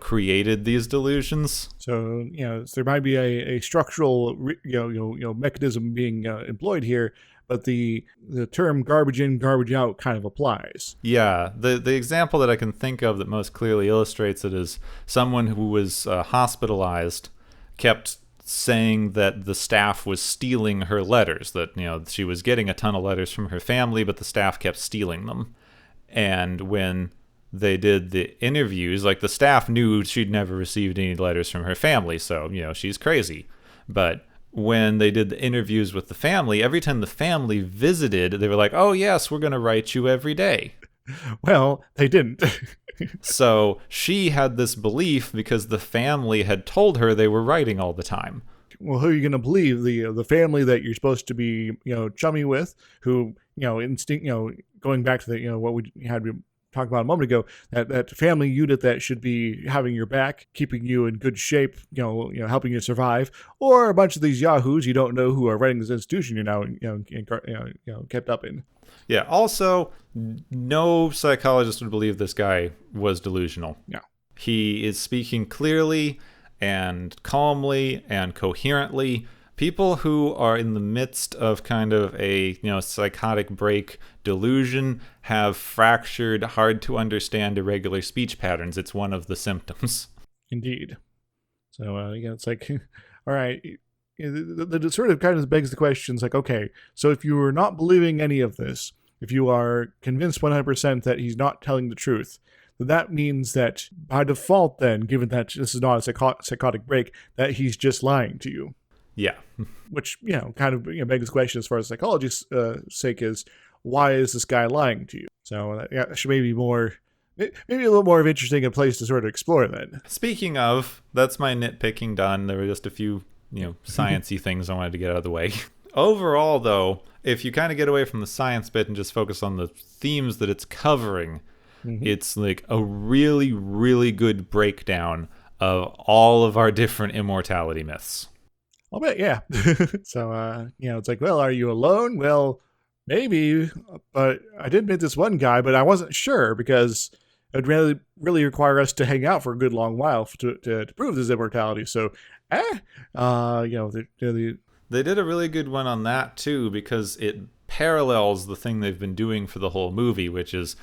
created these delusions. So, so there might be a structural, mechanism being employed here, but the term garbage in, garbage out kind of applies. Yeah, the example that I can think of that most clearly illustrates it is someone who was hospitalized kept saying that the staff was stealing her letters, that, she was getting a ton of letters from her family, but the staff kept stealing them. And when they did the interviews, like, the staff knew she'd never received any letters from her family, so, she's crazy. But when they did the interviews with the family, every time the family visited, they were like, oh, yes, we're going to write you every day. Well, they didn't. So she had this belief because the family had told her they were writing all the time. Well, who are you going to believe? The family that you're supposed to be, chummy with, who, instinct, going back to the, what we had talked about a moment ago, that family unit that should be having your back, keeping you in good shape, helping you survive, or a bunch of these yahoos you don't know who are running this institution you're now, kept up in. Yeah. Also, no psychologist would believe this guy was delusional. No. He is speaking clearly and calmly and coherently. People who are in the midst of kind of a psychotic break delusion have fractured, hard to understand irregular speech patterns. It's one of the symptoms. Indeed. So it's like, all right. It sort of kind of begs the questions like, okay, so if you are not believing any of this, if you are convinced 100% that he's not telling the truth, then that means that by default then, given that this is not a psychotic break, that he's just lying to you. Yeah. Which, kind of begs the question as far as psychology's sake is, why is this guy lying to you? So that should maybe a little more of interesting a place to sort of explore then. Speaking of, that's my nitpicking done. There were just a few sciencey things I wanted to get out of the way. Overall, though, if you kind of get away from the science bit and just focus on the themes that it's covering, it's like a really, really good breakdown of all of our different immortality myths. I'll bet, yeah. So, it's like, well, are you alone? Well, maybe, but I did meet this one guy, but I wasn't sure because it would really, really require us to hang out for a good long while to prove this immortality. So, they did a really good one on that too, because it parallels the thing they've been doing for the whole movie, which is,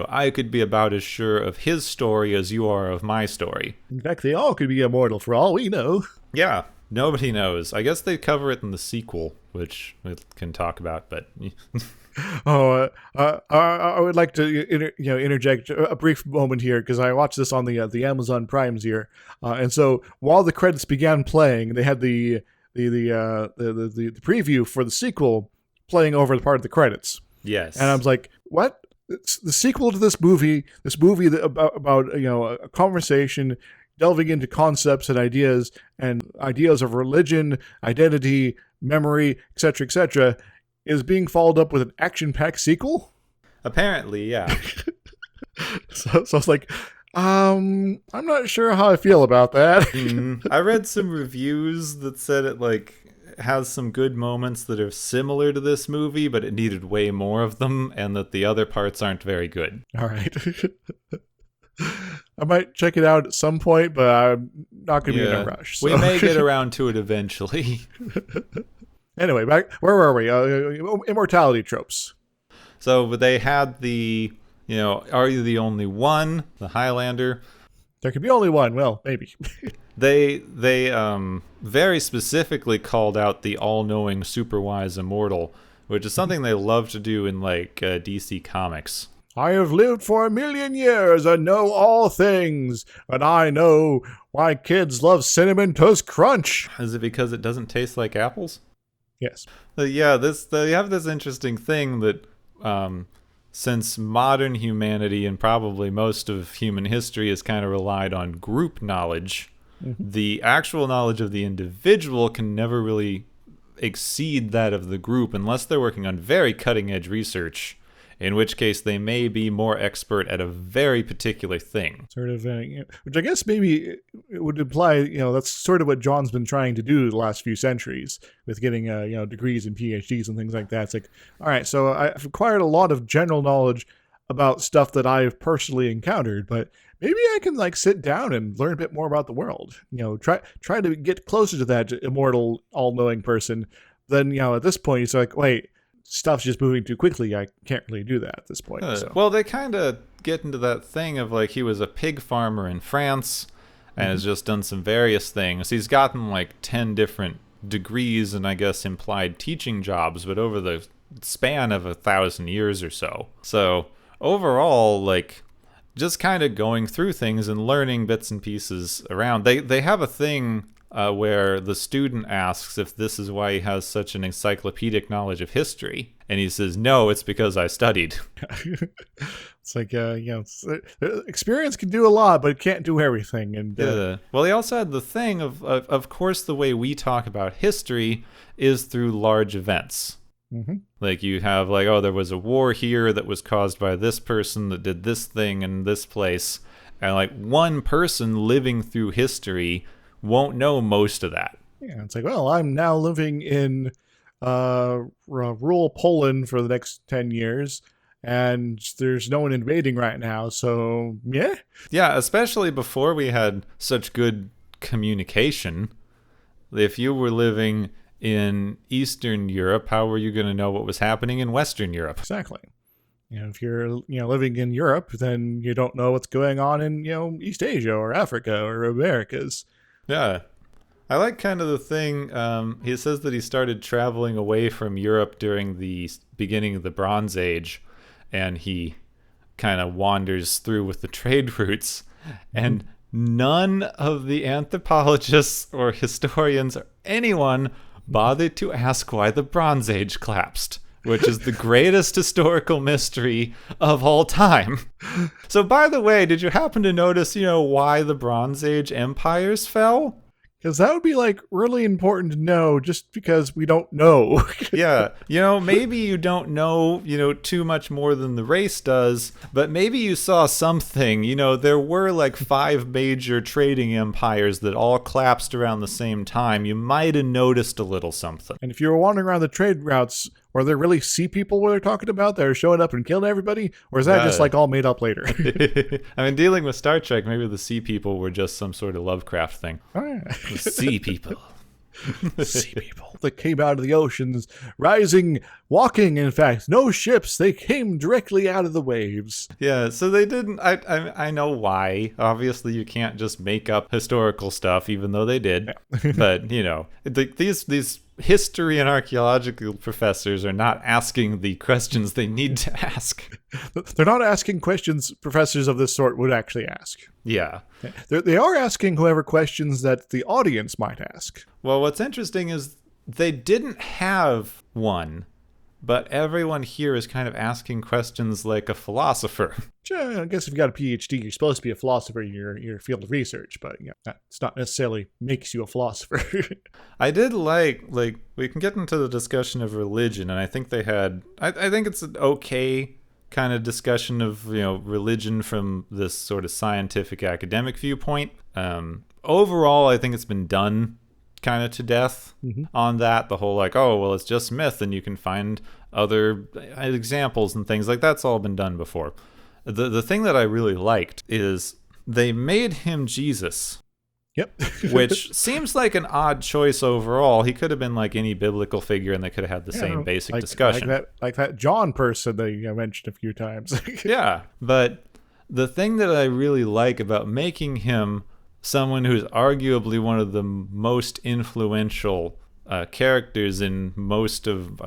I could be about as sure of his story as you are of my story. In fact, they all could be immortal for all we know. Yeah, nobody knows. I guess they cover it in the sequel, which we can talk about, but... I would like to interject a brief moment here because I watched this on the Amazon Primes here, and so while the credits began playing, they had the preview for the sequel playing over the part of the credits. Yes, and I was like, what? It's the sequel to this movie that about a conversation delving into concepts and ideas of religion, identity, memory, etc., is being followed up with an action-packed sequel? Apparently, yeah. So I was like, I'm not sure how I feel about that. I read some reviews that said it has some good moments that are similar to this movie, but it needed way more of them, and that the other parts aren't very good. All right. I might check it out at some point, but I'm not going to be in a rush. So. We may get around to it eventually. Anyway, where were we? Immortality tropes. So they had the, are you the only one? The Highlander. There could be only one. Well, maybe. They very specifically called out the all-knowing, super-wise immortal, which is something they love to do in DC Comics. I have lived for 1,000,000 years and know all things, and I know why kids love Cinnamon Toast Crunch. Is it because it doesn't taste like apples? Yes. They have this interesting thing that since modern humanity and probably most of human history has kind of relied on group knowledge, the actual knowledge of the individual can never really exceed that of the group unless they're working on very cutting-edge research, in which case they may be more expert at a very particular thing. Sort of, which I guess maybe it would imply, that's sort of what John's been trying to do the last few centuries with getting, degrees and PhDs and things like that. It's like, all right, so I've acquired a lot of general knowledge about stuff that I've personally encountered, but maybe I can sit down and learn a bit more about the world. Try to get closer to that immortal, all-knowing person. Then, at this point, it's like, wait, stuff's just moving too quickly. I can't really do that at this point. So. Well, they kind of get into that thing of he was a pig farmer in France, and Mm-hmm. has just done some various things. He's gotten like 10 different degrees and I guess implied teaching jobs, but over the span of 1,000 years or so. So overall, like, just kind of going through things and learning bits and pieces around. They have a thing where the student asks if this is why he has such an encyclopedic knowledge of history, and he says, "No, it's because I studied." It's like, experience can do a lot, but it can't do everything. And Yeah. Well, he also had the thing of course, the way we talk about history is through large events. mm-hmm. Like you have like, oh, there was a war here that was caused by this person that did this thing in this place. And like one person living through history won't know most of that. Yeah, it's like, well, I'm now living in rural Poland for the next 10 years, and there's no one invading right now, so yeah. Yeah, especially before we had such good communication. If you were living in Eastern Europe, how were you going to know what was happening in Western Europe? Exactly. If you're living in Europe, then you don't know what's going on in East Asia or Africa or Americas. Yeah. I like kind of the thing, he says that he started traveling away from Europe during the beginning of the Bronze Age, and he kind of wanders through with the trade routes, and none of the anthropologists or historians or anyone bothered to ask why the Bronze Age collapsed, which is the greatest historical mystery of all time. So, by the way, did you happen to notice, why the Bronze Age empires fell? Because that would be like really important to know, just because we don't know. Yeah, maybe you don't know, too much more than the race does, but maybe you saw something. There were like 5 major trading empires that all collapsed around the same time. You might have noticed a little something. And if you were wandering around the trade routes, were there really sea people we're talking about that are showing up and killing everybody? Or is that just like all made up later? I mean, dealing with Star Trek, maybe the sea people were just some sort of Lovecraft thing. The sea people. Sea people that came out of the oceans, rising, walking, in fact. No ships. They came directly out of the waves. Yeah, so they didn't. I know why. Obviously, you can't just make up historical stuff, even though they did. Yeah. But, these history and archaeological professors are not asking the questions they need to ask. They're not asking questions professors of this sort would actually ask. Yeah. They are asking whoever questions that the audience might ask. Well, what's interesting is they didn't have one, but everyone here is kind of asking questions like a philosopher. I guess if you got a PhD, you're supposed to be a philosopher in your field of research, but it's not necessarily makes you a philosopher. I did like we can get into the discussion of religion, and I think they had, I think it's an okay kind of discussion of, religion from this sort of scientific academic viewpoint. Overall, I think it's been done kind of to death on that. The whole like, oh, well, it's just myth, and you can find other examples and things like that's all been done before. The thing that I really liked is they made him Jesus. Yep. Which seems like an odd choice overall. He could have been like any biblical figure, and they could have had the same basic discussion. Like that John person that you mentioned a few times. Yeah, but the thing that I really like about making him someone who's arguably one of the most influential characters in most of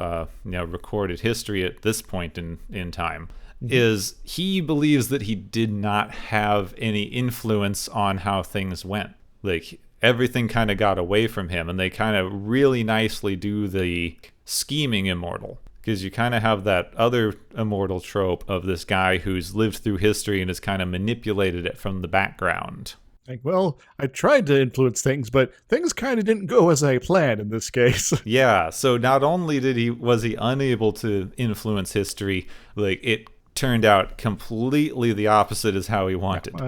recorded history at this point in time is he believes that he did not have any influence on how things went. Like, everything kind of got away from him, and they kind of really nicely do the scheming immortal. Because you kind of have that other immortal trope of this guy who's lived through history and has kind of manipulated it from the background. Like, well, I tried to influence things, but things kind of didn't go as I planned in this case. Yeah, so not only was he unable to influence history, like, it turned out completely the opposite as how he wanted.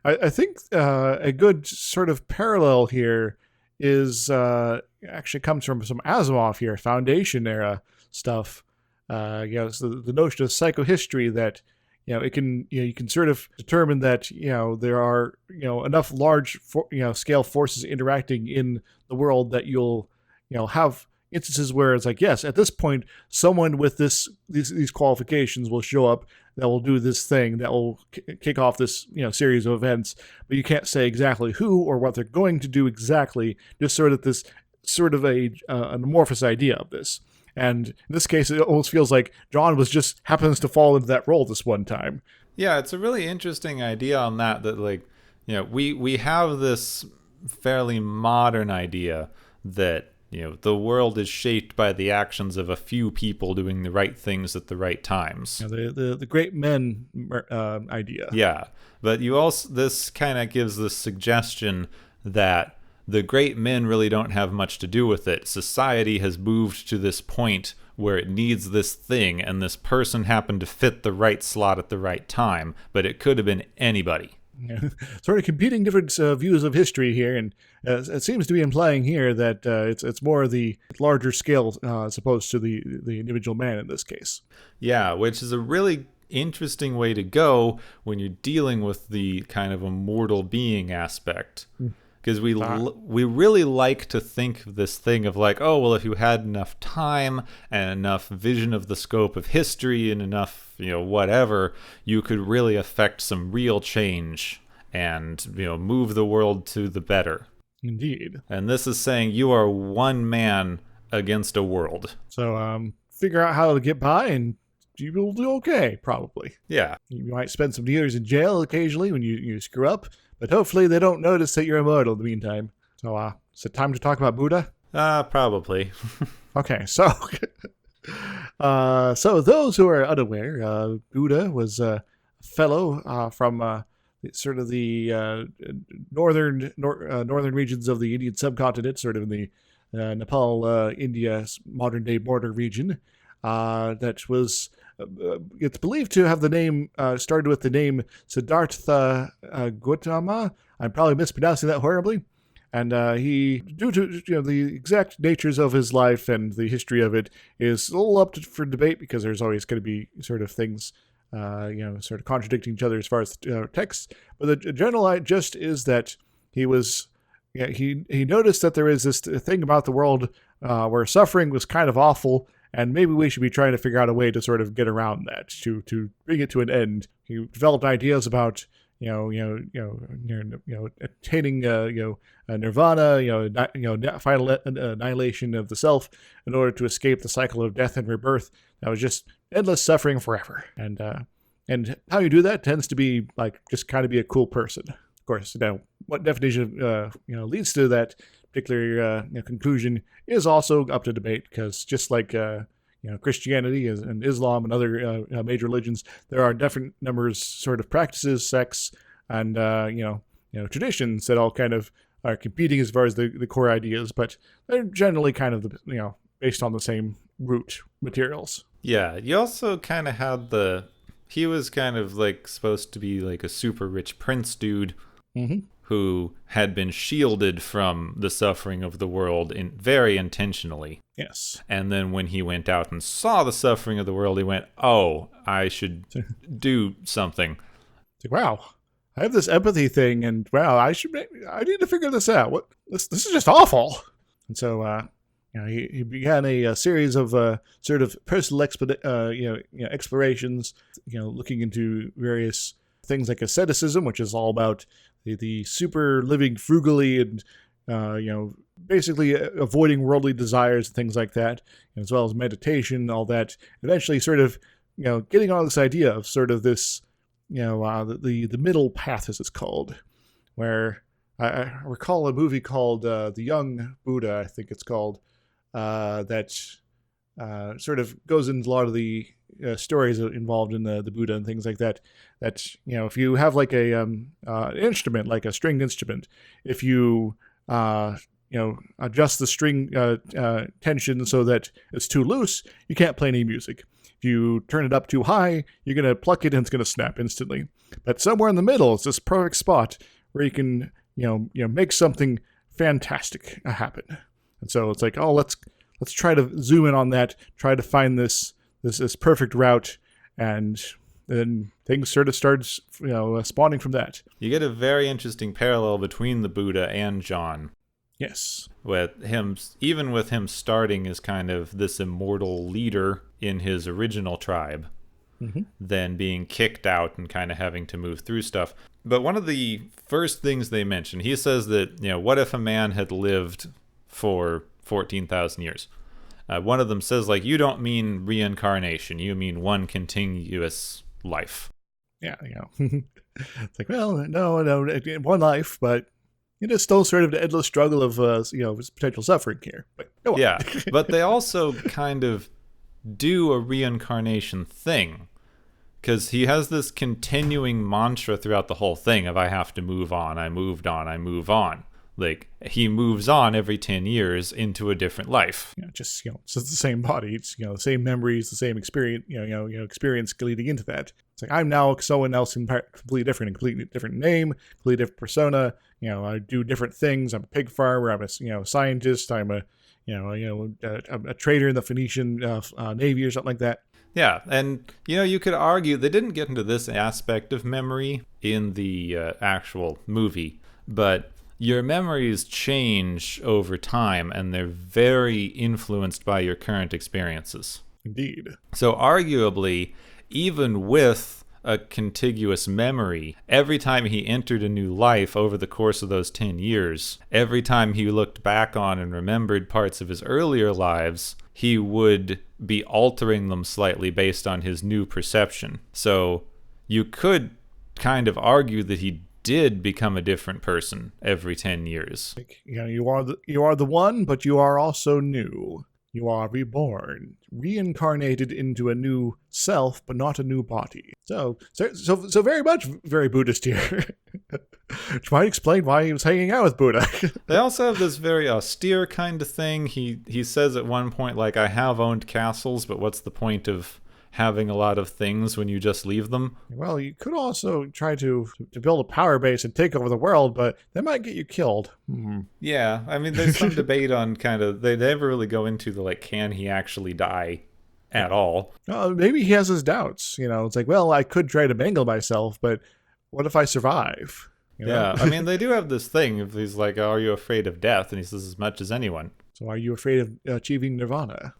I think a good sort of parallel here is actually comes from some Asimov here, Foundation era stuff. So the notion of psychohistory that it can you can sort of determine that there are enough large scale forces interacting in the world that you'll have instances where it's like, yes, at this point someone with these qualifications will show up. that will do this thing that will kick off this series of events, but you can't say exactly who or what they're going to do exactly. Just sort of this sort of an amorphous idea of this. And in this case, it almost feels like John just happens to fall into that role this one time. Yeah, it's a really interesting idea on that like, we have this fairly modern idea that, the world is shaped by the actions of a few people doing the right things at the right times. The great men idea. Yeah, but this kind of gives the suggestion that the great men really don't have much to do with it. Society has moved to this point where it needs this thing, and this person happened to fit the right slot at the right time, but it could have been anybody. Yeah. Sort of competing different views of history here, and it seems to be implying here that it's more the larger scale as opposed to the individual man in this case. Yeah, which is a really interesting way to go when you're dealing with the kind of immortal being aspect. Because we really like to think of this thing of like, oh, well, if you had enough time and enough vision of the scope of history and enough, whatever, you could really affect some real change and, move the world to the better. Indeed. And this is saying you are one man against a world. So figure out how to get by and you will do okay, probably. Yeah. You might spend some years in jail occasionally when you screw up, but hopefully they don't notice that you're immortal in the meantime. So, is it time to talk about Buddha? Probably. Okay, so those who are unaware, Buddha was a fellow from sort of the northern regions of the Indian subcontinent, sort of in the Nepal, India, modern-day border region. That was, it's believed to have the name, started with the name Siddhartha Gautama. I'm probably mispronouncing that horribly. And he, due to the exact natures of his life and the history of it, is a little up for debate because there's always going to be sort of things, sort of contradicting each other as far as texts. But the general gist is that he was, he noticed that there is this thing about the world where suffering was kind of awful. And maybe we should be trying to figure out a way to sort of get around that, to bring it to an end. He developed ideas about, attaining, nirvana, final annihilation of the self in order to escape the cycle of death and rebirth. That was just endless suffering forever. And how you do that tends to be like just kind of be a cool person. Of course, what definition leads to that particular conclusion is also up to debate, because just like Christianity and Islam and other major religions, there are different numbers, sort of practices, sects, and traditions that all kind of are competing as far as the core ideas, but they're generally kind of based on the same root materials. Yeah, you also kind of had he was kind of like supposed to be like a super rich prince dude. Mm-hmm. Who had been shielded from the suffering of the world very intentionally. Yes. And then when he went out and saw the suffering of the world, he went, oh, I should do something. Like, wow, I have this empathy thing, and wow, I need to figure this out. What this is just awful. And so he began a series of sort of personal explorations, looking into various things like asceticism, which is all about the super living frugally and basically avoiding worldly desires and things like that, as well as meditation, all that. Eventually, sort of getting on this idea of sort of this the middle path, as it's called, where I recall a movie called The Young Buddha, I think it's called, that sort of goes into a lot of the stories involved in the Buddha and things like that. That if you have like a instrument, like a stringed instrument, if you adjust the string tension so that it's too loose, you can't play any music. If you turn it up too high, you're gonna pluck it and it's gonna snap instantly. But somewhere in the middle is this perfect spot where you can make something fantastic happen. And so it's like, oh, let's try to zoom in on that, try to find this perfect route, and then things sort of starts spawning from that. You get a very interesting parallel between the Buddha and John. Yes. With him starting as kind of this immortal leader in his original tribe, Hmm. than being kicked out and kind of having to move through stuff. But one of the first things they mention, he says that, what if a man had lived for 14,000 years? One of them says, like, you don't mean reincarnation, you mean one continuous life. Yeah, it's like, well, no, one life, but it is still sort of the endless struggle of potential suffering here. But go on. Yeah, but they also kind of do a reincarnation thing, because he has this continuing mantra throughout the whole thing of, I have to move on, I moved on, I move on. Like, he moves on every 10 years into a different life. Just it's the same body. It's the same memories, the same experience. Experience leading into that. It's like, I'm now someone else completely different, a completely different name, completely different persona. I do different things. I'm a pig farmer. I'm a scientist. I'm a trader in the Phoenician Navy or something like that. Yeah, and you could argue they didn't get into this aspect of memory in the actual movie, but your memories change over time, and they're very influenced by your current experiences. Indeed. So arguably, even with a contiguous memory, every time he entered a new life over the course of those 10 years, every time he looked back on and remembered parts of his earlier lives, he would be altering them slightly based on his new perception. So you could kind of argue that he did become a different person every 10 years. You are the one, but you are also new. You are reborn, reincarnated into a new self, but not a new body. So very much very Buddhist here. Which might explain why he was hanging out with Buddha. They also have this very austere kind of thing. He says at one point, like, I have owned castles, but what's the point of having a lot of things when you just leave them? Well, you could also try to build a power base and take over the world, but that might get you killed. Yeah, I mean, there's some debate on kind of, they never really go into the, like, can he actually die at all? Maybe he has his doubts. It's like, well, I could try to mangle myself, but what if I survive? Yeah, I mean, they do have this thing. If he's like, are you afraid of death? And he says, as much as anyone. So are you afraid of achieving nirvana?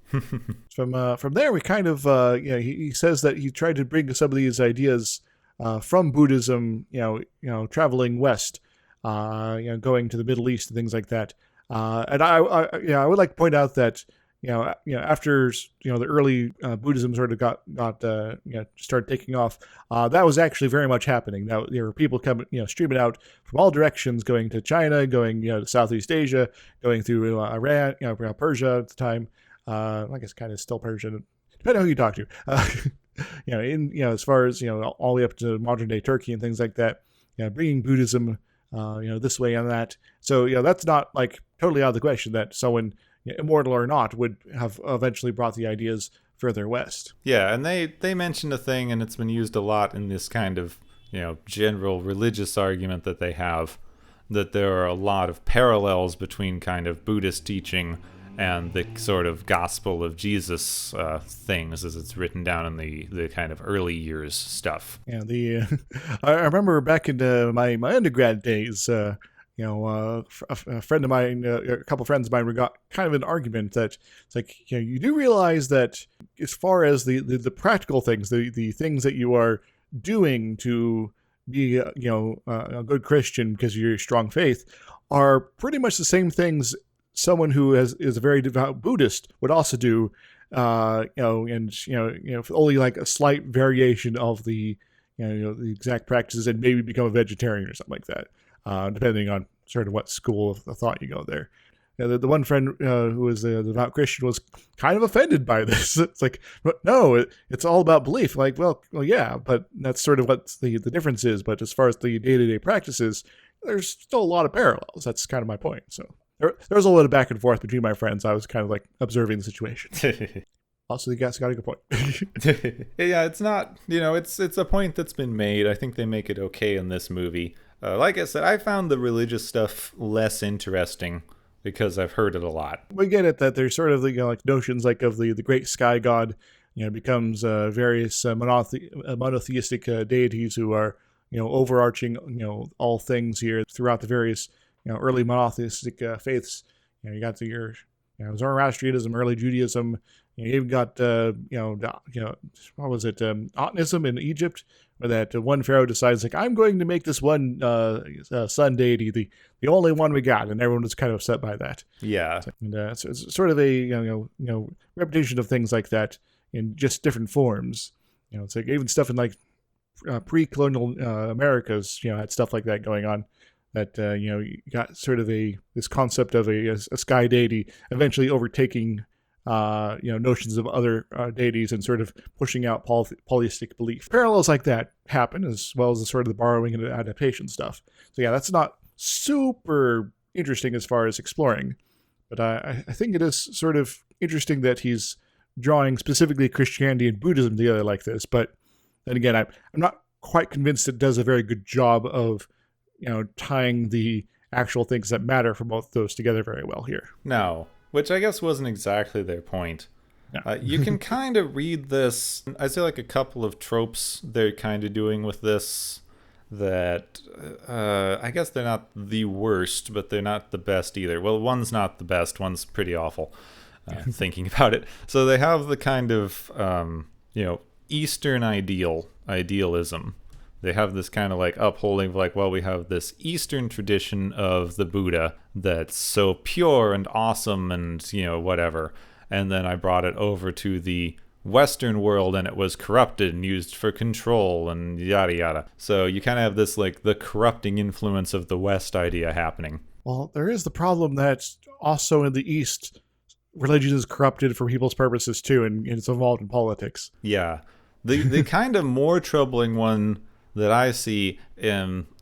From there, we kind of, he says that he tried to bring some of these ideas from Buddhism, traveling west, going to the Middle East and things like that. And I would like to point out that, after, the early Buddhism sort of got started taking off, that was actually very much happening. Now, there were people coming, streaming out from all directions, going to China, going, to Southeast Asia, going through Iran, Persia at the time. I guess kind of still Persia, depending on who you talk to. As far as, all the way up to modern day Turkey and things like that, bringing Buddhism, this way and that. So, that's not like totally out of the question that someone, immortal or not, would have eventually brought the ideas further west. Yeah, and they mentioned a thing, and it's been used a lot in this kind of, general religious argument that they have, that there are a lot of parallels between kind of Buddhist teaching and the sort of gospel of Jesus things as it's written down in the kind of early years stuff. Yeah, I remember back in my undergrad days, a friend of mine, a couple of friends of mine, we got kind of an argument that it's like, you do realize that as far as the practical things, the things that you are doing to be, a good Christian because of your strong faith, are pretty much the same things someone who is a very devout Buddhist would also do, only like a slight variation of the the exact practices, and maybe become a vegetarian or something like that, depending on sort of what school of thought you go there. The one friend who was a devout Christian was kind of offended by this. It's like, no, it's all about belief. Like, well, yeah, but that's sort of what the difference is. But as far as the day-to-day practices, there's still a lot of parallels. That's kind of my point. So there was a little bit of back and forth between my friends. I was kind of like observing the situation. Also, you guys got a good point. Yeah, it's not, it's a point that's been made. I think they make it okay in this movie. Like I said, I found the religious stuff less interesting because I've heard it a lot. We get it that there's sort of like notions like of the great sky god, becomes various monotheistic deities who are overarching all things here throughout the various early monotheistic faiths. You got your Zoroastrianism, early Judaism, You even got what was it, Otnism in Egypt, where that one pharaoh decides like, I'm going to make this one sun deity the only one we got, and everyone was kind of upset by that. Yeah. And so it's sort of a repetition of things like that in just different forms. It's like even stuff in like pre-colonial Americas, had stuff like that going on. That you got sort of this concept of a sky deity eventually overtaking notions of other deities and sort of pushing out polytheistic belief. Parallels like that happen, as well as the sort of the borrowing and adaptation stuff. So yeah, that's not super interesting as far as exploring, but I think it is sort of interesting that he's drawing specifically Christianity and Buddhism together like this. But then again, I'm not quite convinced it does a very good job of tying the actual things that matter for both those together very well here. No, which I guess wasn't exactly their point. Yeah. You can kind of read this. I say like a couple of tropes they're kind of doing with this that I guess they're not the worst, but they're not the best either. Well, one's not the best. One's pretty awful, thinking about it. So they have the kind of, Eastern idealism. They have this kind of like upholding of like, well, we have this Eastern tradition of the Buddha that's so pure and awesome and, whatever. And then I brought it over to the Western world and it was corrupted and used for control and yada yada. So you kind of have this like the corrupting influence of the West idea happening. Well, there is the problem that also in the East, religion is corrupted for people's purposes too, and it's involved in politics. Yeah. The kind of more troubling one that I see,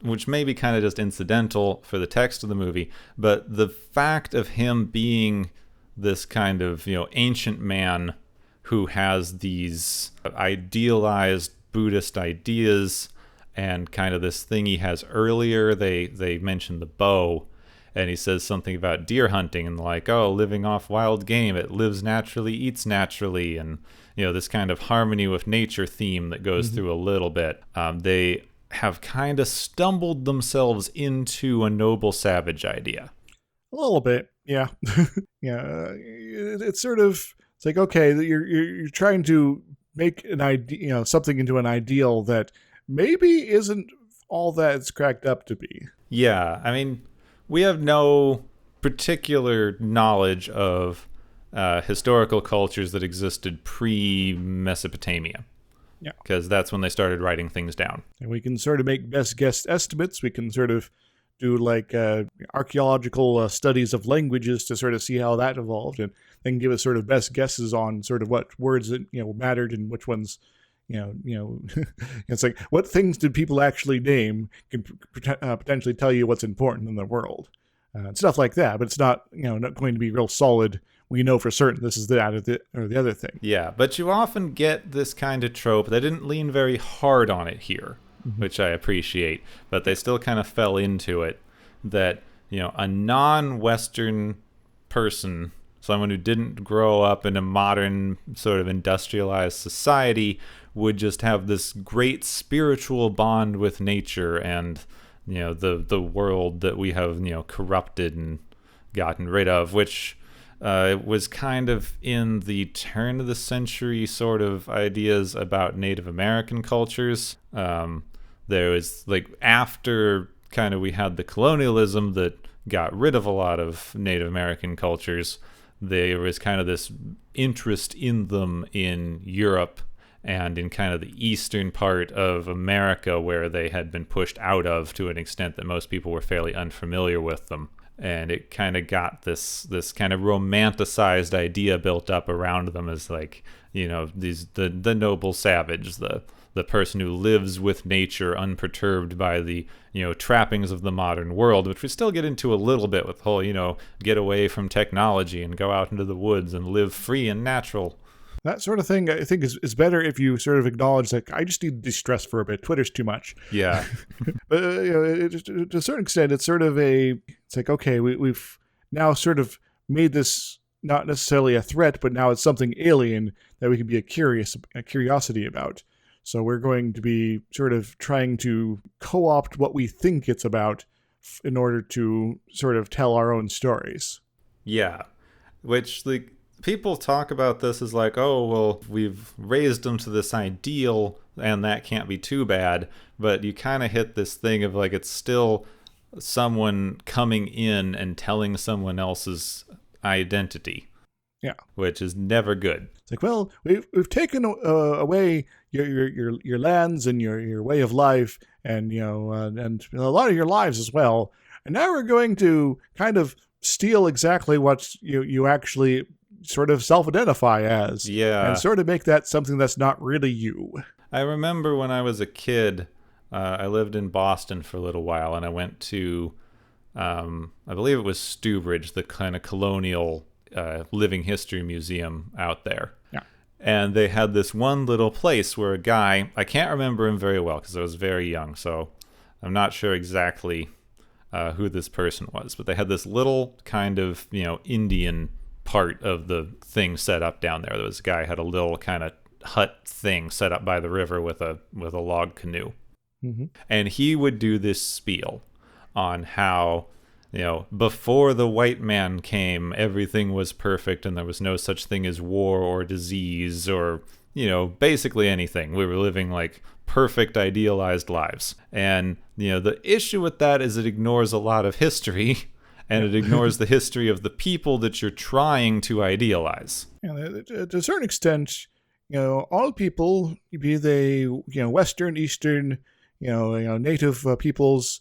which may be kind of just incidental for the text of the movie, but the fact of him being this kind of, ancient man who has these idealized Buddhist ideas and kind of this thing he has earlier. They mention the bow, and he says something about deer hunting and like, oh, living off wild game. It lives naturally, eats naturally, and this kind of harmony with nature theme that goes through a little bit. They have kind of stumbled themselves into a noble savage idea. A little bit, yeah. Yeah, it's sort of, it's like, okay, you're trying to make an idea, something into an ideal that maybe isn't all that it's cracked up to be. Yeah, I mean, we have no particular knowledge of historical cultures that existed pre-Mesopotamia. Yeah. Because that's when they started writing things down. And we can sort of make best guess estimates. We can sort of do like archaeological studies of languages to sort of see how that evolved, and then give us sort of best guesses on sort of what words that mattered and which ones it's like what things did people actually name can potentially tell you what's important in the world, stuff like that. But it's not not going to be real solid. We know for certain this is that or the other thing. Yeah, but you often get this kind of trope. They didn't lean very hard on it here, which I appreciate, but they still kind of fell into it, that, a non-Western person, someone who didn't grow up in a modern sort of industrialized society, would just have this great spiritual bond with nature and, the world that we have, corrupted and gotten rid of, which was kind of in the turn of the century sort of ideas about Native American cultures. There was like after kind of we had the colonialism that got rid of a lot of Native American cultures, there was kind of this interest in them in Europe and in kind of the eastern part of America, where they had been pushed out of to an extent that most people were fairly unfamiliar with them. And it kind of got this kind of romanticized idea built up around them as like, the noble savage, the person who lives with nature unperturbed by the, trappings of the modern world, which we still get into a little bit with the whole, get away from technology and go out into the woods and live free and natural. That sort of thing, I think, is better if you sort of acknowledge, like, I just need to de-stress for a bit. Twitter's too much. Yeah. But, to a certain extent, it's sort of it's like, okay, we've now sort of made this not necessarily a threat, but now it's something alien that we can be a curiosity about. So we're going to be sort of trying to co-opt what we think it's about in order to sort of tell our own stories. Yeah. Which, like, people talk about this as like, oh, well, we've raised them to this ideal and that can't be too bad. But you kind of hit this thing of like, it's still someone coming in and telling someone else's identity, Yeah. which is never good. It's like, well, we've taken away your lands and your way of life, and and a lot of your lives as well. And now we're going to kind of steal exactly what you actually sort of self-identify as, Yeah. and sort of make that something that's not really you. I remember when I was a kid, I lived in Boston for a little while, and I went to, I believe it was Stewbridge, the kind of colonial living history museum out there. Yeah. And they had this one little place where a guy, I can't remember him very well because I was very young, so I'm not sure exactly who this person was, but they had this little kind of, Indian part of the thing set up down there. There was a guy who had a little kind of hut thing set up by the river with a log canoe. Mm-hmm. And he would do this spiel on how, before the white man came, everything was perfect and there was no such thing as war or disease or, basically anything. We were living like perfect, idealized lives. And, the issue with that is it ignores a lot of history and it ignores the history of the people that you're trying to idealize. Yeah, to a certain extent, all people, be they Western, Eastern, native peoples,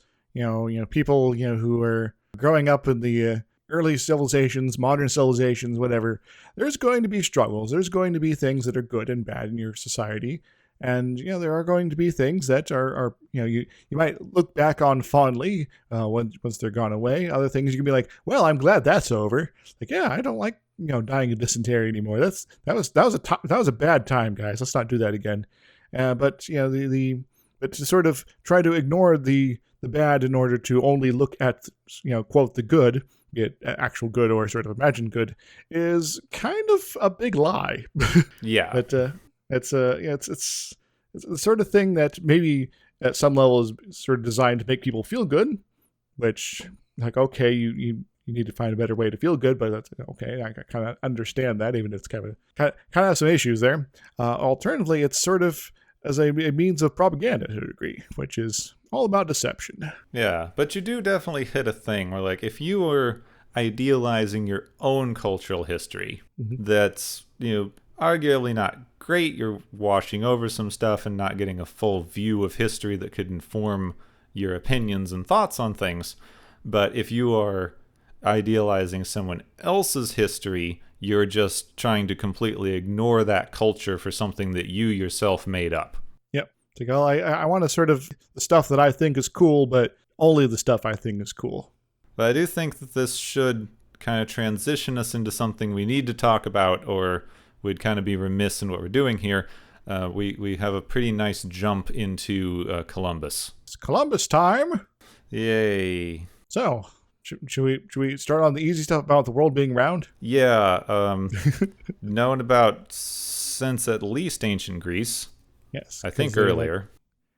people who are growing up in the early civilizations, modern civilizations, whatever. There's going to be struggles. There's going to be things that are good and bad in your society. And there are going to be things that are you might look back on fondly once they're gone away. Other things you can be like, well, I'm glad that's over. Like, yeah, I don't like dying of dysentery anymore. That was a bad time, guys. Let's not do that again. But but to sort of try to ignore the bad in order to only look at quote the good, be it actual good or sort of imagined good, is kind of a big lie. Yeah. But it's the sort of thing that maybe at some level is sort of designed to make people feel good, which like, okay, you need to find a better way to feel good, but that's okay. I kind of understand that, even if it's kind of have some issues there. Alternatively, it's sort of as a means of propaganda to a degree, which is all about deception. Yeah, but you do definitely hit a thing where, like, if you were idealizing your own cultural history, that's, arguably not great, you're washing over some stuff and not getting a full view of history that could inform your opinions and thoughts on things. But if you are idealizing someone else's history, you're just trying to completely ignore that culture for something that you yourself made up. Yep. Like, well, I want to sort of the stuff that I think is cool, but only the stuff I think is cool. But I do think that this should kind of transition us into something we need to talk about, or we'd kind of be remiss in what we're doing here. We have a pretty nice jump into Columbus. It's Columbus time. Yay. So, should we start on the easy stuff about the world being round? Yeah. Known about since at least ancient Greece. Yes. I think earlier.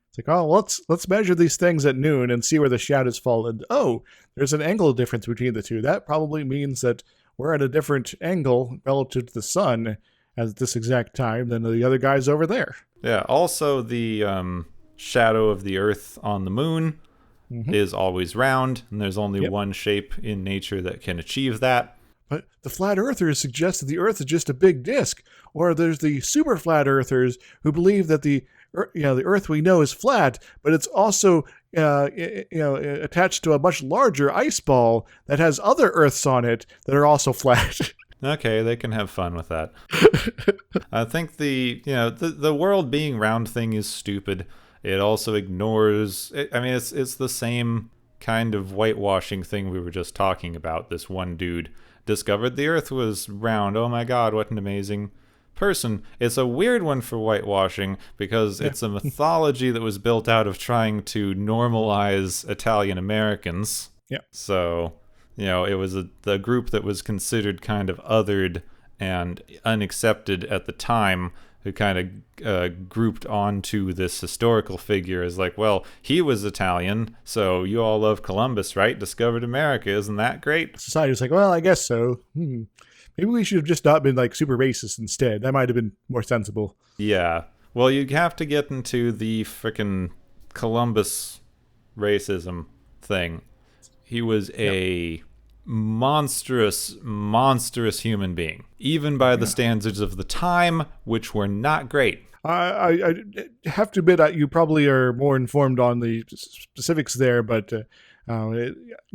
It's like, oh, let's measure these things at noon and see where the shadows fall. And oh, there's an angle difference between the two. That probably means that we're at a different angle relative to the sun at this exact time than the other guys over there. Yeah. Also, the shadow of the Earth on the moon is always round, and there's only one shape in nature that can achieve that. But the flat earthers suggest that the Earth is just a big disk, or there's the super flat earthers who believe that the Earth we know is flat, but it's also attached to a much larger ice ball that has other Earths on it that are also flat. Okay, they can have fun with that. I think the world being round thing is stupid. It also ignores. It's the same kind of whitewashing thing we were just talking about. This one dude discovered the Earth was round. Oh my God, what an amazing person. It's a weird one for whitewashing because it's a mythology that was built out of trying to normalize Italian Americans. Yeah. So, it was the group that was considered kind of othered and unaccepted at the time, who kind of grouped onto this historical figure as like, well, he was Italian, so you all love Columbus, right? Discovered America, isn't that great? Society was like, well, I guess so. Maybe we should have just not been like super racist instead. That might have been more sensible. Yeah. Well, you have to get into the frickin' Columbus racism thing. He was Yep. a monstrous, monstrous human being, even by the Yeah. standards of the time, which were not great. I have to admit, you probably are more informed on the specifics there, but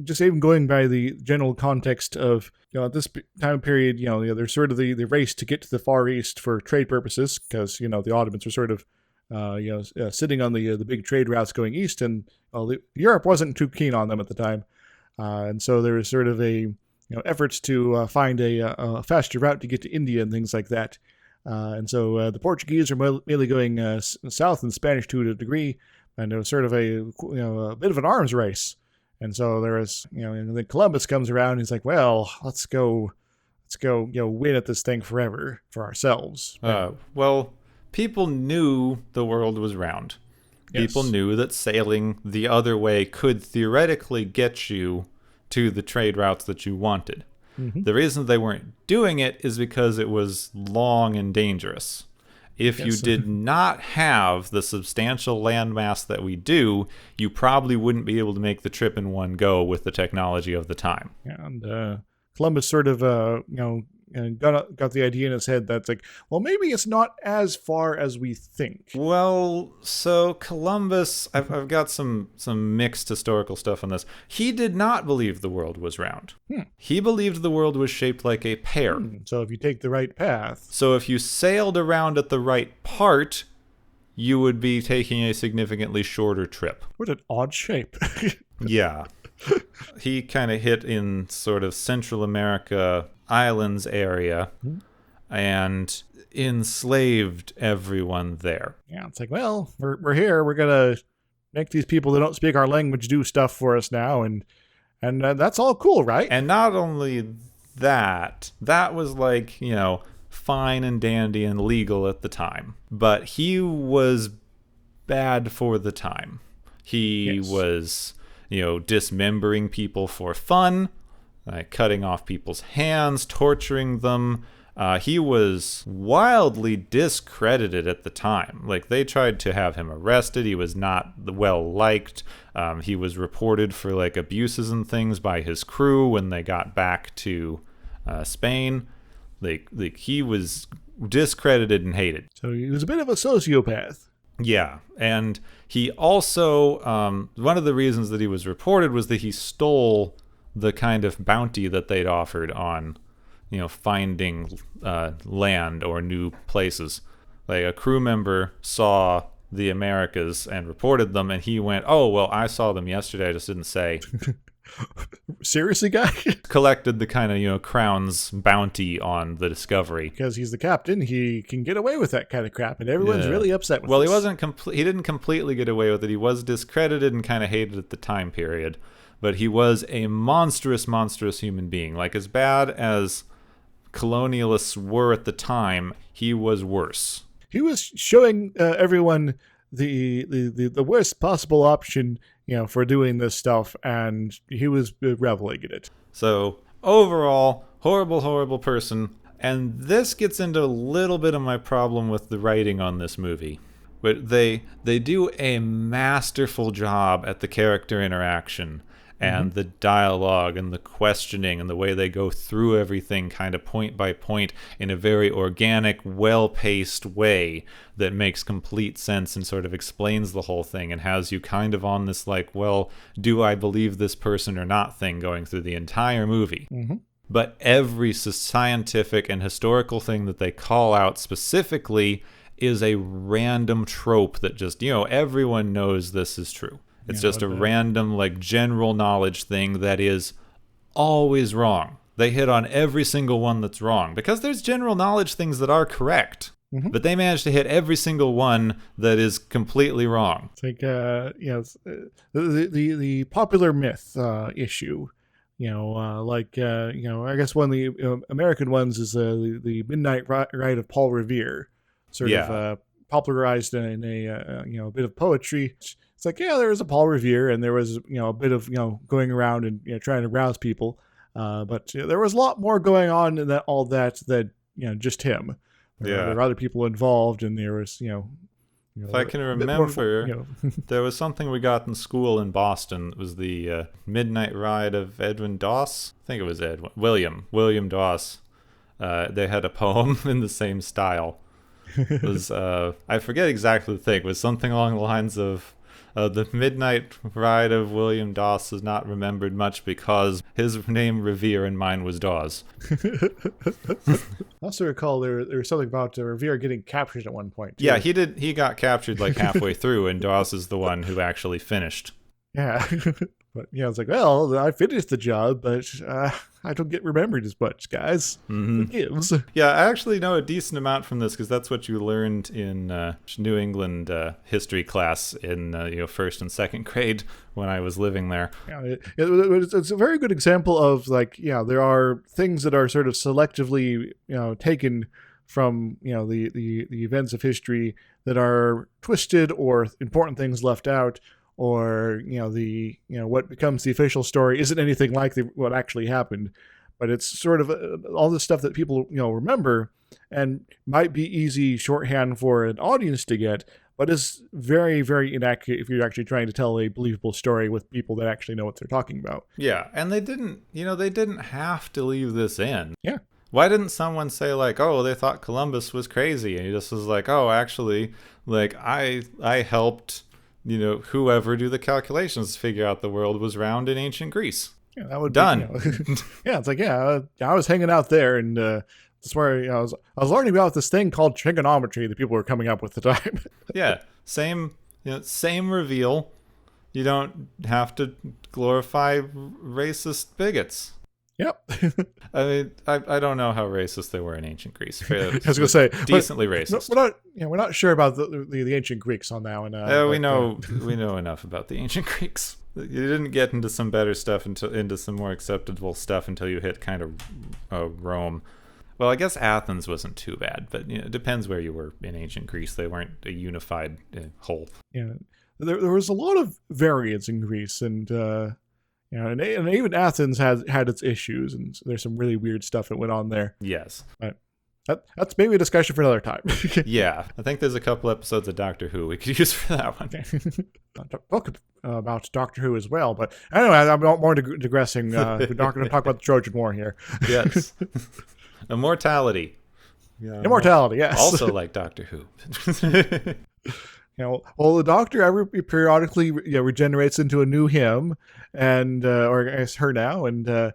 just even going by the general context of, at this time period, there's sort of the race to get to the Far East for trade purposes, because the Ottomans were sort of sitting on the big trade routes going east, and Europe wasn't too keen on them at the time, and so there was sort of a efforts to find a faster route to get to India and things like that. And so the Portuguese are mainly going south, and the Spanish to a degree, and it was sort of a bit of an arms race. And so there was, and then Columbus comes around, and he's like, well, let's go, win at this thing forever for ourselves. Well, people knew the world was round. Yes. People knew that sailing the other way could theoretically get you to the trade routes that you wanted. Mm-hmm. The reason they weren't doing it is because it was long and dangerous. If you did not have the substantial landmass that we do, you probably wouldn't be able to make the trip in one go with the technology of the time. And Columbus sort of, got the idea in his head that's like, well, maybe it's not as far as we think. Well, so Columbus, I've got some mixed historical stuff on this. He did not believe the world was round. He believed the world was shaped like a pear. So if you take the right path. So if you sailed around at the right part, you would be taking a significantly shorter trip. What an odd shape. Yeah. He kind of hit in sort of Central America islands area and enslaved everyone there. Yeah, it's like, well, we're here. We're gonna make these people that don't speak our language do stuff for us now, and that's all cool, right? And not only that was like, fine and dandy and legal at the time, but he was bad for the time. He was, dismembering people for fun, cutting off people's hands, torturing them. He was wildly discredited at the time. Like, they tried to have him arrested. He was not well liked. He was reported for like abuses and things by his crew when they got back to Spain. Like he was discredited and hated. So he was a bit of a sociopath. Yeah, and he also, one of the reasons that he was reported was that he stole the kind of bounty that they'd offered on, finding land or new places. Like, a crew member saw the Americas and reported them, and he went, oh, well, I saw them yesterday, I just didn't say. Seriously, guy? Collected the kind of, crown's bounty on the discovery. Because he's the captain, he can get away with that kind of crap, and everyone's really upset with Well, this. he wasn't he didn't completely get away with it. He was discredited and kind of hated at the time period. But he was a monstrous, monstrous human being. Like, as bad as colonialists were at the time, he was worse. He was showing everyone the worst possible option, for doing this stuff, and he was reveling in it. So, overall, horrible, horrible person. And this gets into a little bit of my problem with the writing on this movie. But they do a masterful job at the character interaction and the dialogue and the questioning and the way they go through everything kind of point by point in a very organic, well-paced way that makes complete sense and sort of explains the whole thing and has you kind of on this like, well, do I believe this person or not thing going through the entire movie. But every scientific and historical thing that they call out specifically is a random trope that just, everyone knows this is true. It's just a random, like, general knowledge thing that is always wrong. They hit on every single one that's wrong, because there's general knowledge things that are correct. But they managed to hit every single one that is completely wrong. It's like, the popular myth issue. I guess one of the American ones is the Midnight Ride of Paul Revere, sort of popularized in a bit of poetry. It's like, there was a Paul Revere, and there was a bit of going around and trying to rouse people. But there was a lot more going on in all that than just him. There Yeah. were other people involved, and there was If I can a bit more. remember, there was something we got in school in Boston. It was the Midnight Ride of Edwin Doss. I think it was William Doss. They had a poem in the same style. It was I forget exactly the thing. It was something along the lines of the Midnight Ride of William Doss is not remembered much because his name Revere and mine was Dawes. I also recall there was something about Revere getting captured at one point, too. Yeah, he did. He got captured like halfway through, and Dawes is the one who actually finished. Yeah. But it's like, well, I finished the job, but I don't get remembered as much, guys. Who gives? Yeah, I actually know a decent amount from this because that's what you learned in New England history class in first and second grade when I was living there. Yeah, it's a very good example of there are things that are sort of selectively taken from the events of history that are twisted, or important things left out, or what becomes the official story isn't anything like what actually happened, but it's sort of all the stuff that people remember and might be easy shorthand for an audience to get, but is very, very inaccurate if you're actually trying to tell a believable story with people that actually know what they're talking about. Yeah, and they didn't have to leave this in. Yeah. Why didn't someone say they thought Columbus was crazy, and he just was like, oh, actually, I helped whoever do the calculations to figure out the world was round in ancient Greece. Yeah, that would done. Be, yeah, it's like, I was hanging out there, and that's where I was learning about this thing called trigonometry that people were coming up with at the time. Yeah, same reveal. You don't have to glorify racist bigots. Yep. I mean, I don't know how racist they were in ancient Greece. I was going to say decently racist. We're not sure about the ancient Greeks on that one. We know enough about the ancient Greeks. You didn't get into some better stuff into some more acceptable stuff until you hit kind of Rome. Well, I guess Athens wasn't too bad, but it depends where you were in ancient Greece. They weren't a unified whole. Yeah, there was a lot of variance in Greece, and and even Athens had its issues, and there's some really weird stuff that went on there. Yes. But that's maybe a discussion for another time. Yeah, I think there's a couple episodes of Doctor Who we could use for that one. Talk about Doctor Who as well, but anyway, I'm more digressing. We're not going to talk about the Trojan War here. Yes. Immortality. Yeah, Immortality, yes. Also like Doctor Who. Well, the Doctor periodically regenerates into a new him, and or I guess her now, and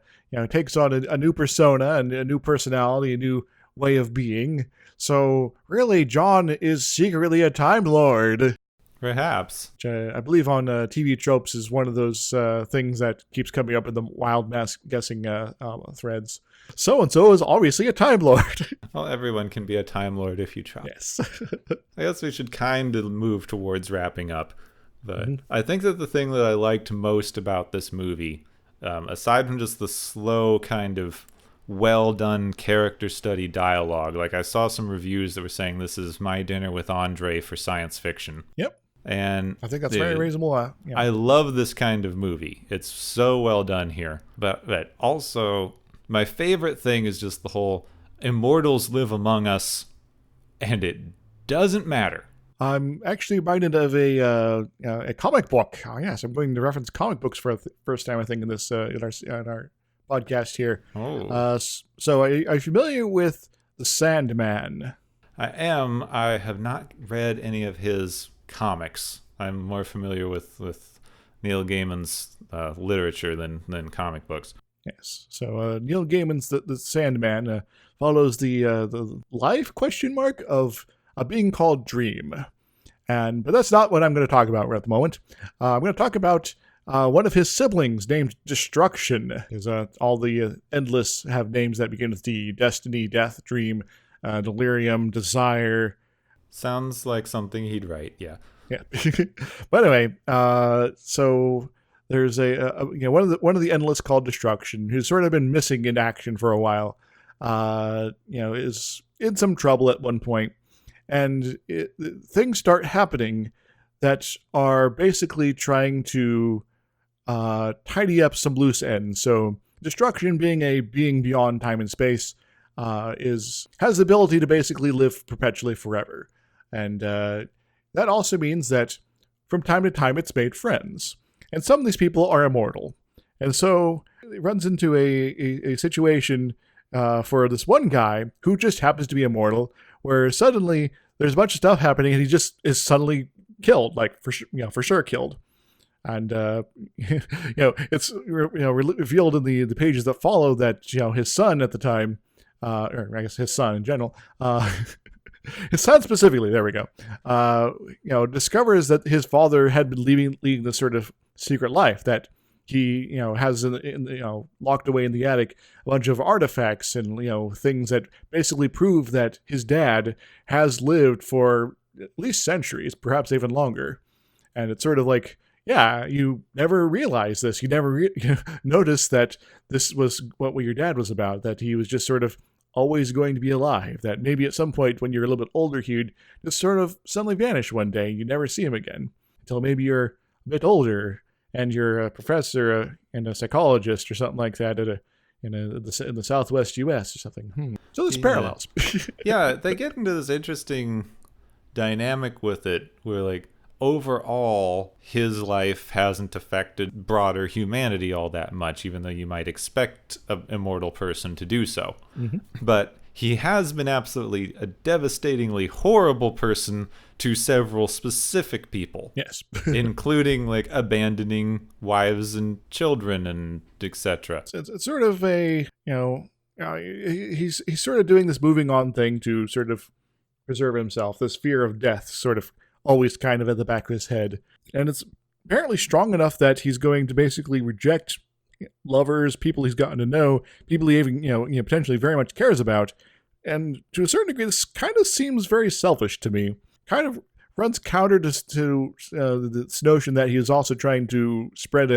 takes on a new persona and a new personality, a new way of being. So really, John is secretly a Time Lord. Perhaps. Which, I believe on TV Tropes is one of those things that keeps coming up in the wild mass guessing threads. So-and-so is obviously a Time Lord. Well, everyone can be a Time Lord if you try. Yes. I guess we should kind of move towards wrapping up. But I think that the thing that I liked most about this movie, aside from just the slow kind of well-done character study dialogue, I saw some reviews that were saying this is my dinner with Andre for science fiction. Yep. And I think that's very reasonable. I love this kind of movie. It's so well done here. But also, my favorite thing is just the whole immortals live among us, and it doesn't matter. I'm actually reminded of a comic book. Oh, yes, I'm going to reference comic books for the first time, I think, in this in our podcast here. Oh. So are you familiar with the Sandman? I am. I have not read any of his comics. I'm more familiar with Neil Gaiman's literature than comic books. Yes. So Neil Gaiman's the Sandman follows the life of a being called Dream, but that's not what I'm going to talk about right at the moment. I'm going to talk about one of his siblings named Destruction. Because all the Endless have names that begin with D: Destiny, Death, Dream, Delirium, Desire. Sounds like something he'd write. Yeah. Yeah. But anyway, so there's one of the Endless called Destruction, who's sort of been missing in action for a while. Is in some trouble at one point, and things start happening that are basically trying to tidy up some loose ends. So destruction being a being beyond time and space has the ability to basically live perpetually forever. And that also means that from time to time it's made friends. And some of these people are immortal. And so it runs into a situation for this one guy who just happens to be immortal, where suddenly there's a bunch of stuff happening and he just is suddenly killed, like for sure killed. And it's revealed in the pages that follow that his son at the time, or I guess his son in general, his son specifically, there we go, discovers that his father had been leading this sort of secret life, that he has locked away in the attic a bunch of artifacts and things that basically prove that his dad has lived for at least centuries, perhaps even longer. And it's sort of like, yeah, you never realized this. You never noticed that this was what your dad was about, that he was just sort of always going to be alive, that maybe at some point when you're a little bit older, he'd just sort of suddenly vanish one day. You never see him again until maybe you're a bit older and you're a professor and a psychologist or something like that in the Southwest U.S. or something. So there's parallels. Yeah, they get into this interesting dynamic with it where, like, overall, his life hasn't affected broader humanity all that much, even though you might expect an immortal person to do so. Mm-hmm. But he has been absolutely a devastatingly horrible person to several specific people. Yes. Including, like, abandoning wives and children and etc. It's sort of a, he's sort of doing this moving on thing to sort of preserve himself. This fear of death sort of always kind of at the back of his head. And it's apparently strong enough that he's going to basically reject lovers, people he's gotten to know, people he even, potentially very much cares about. And to a certain degree, this kind of seems very selfish to me. Kind of runs counter to this notion that he is also trying to spread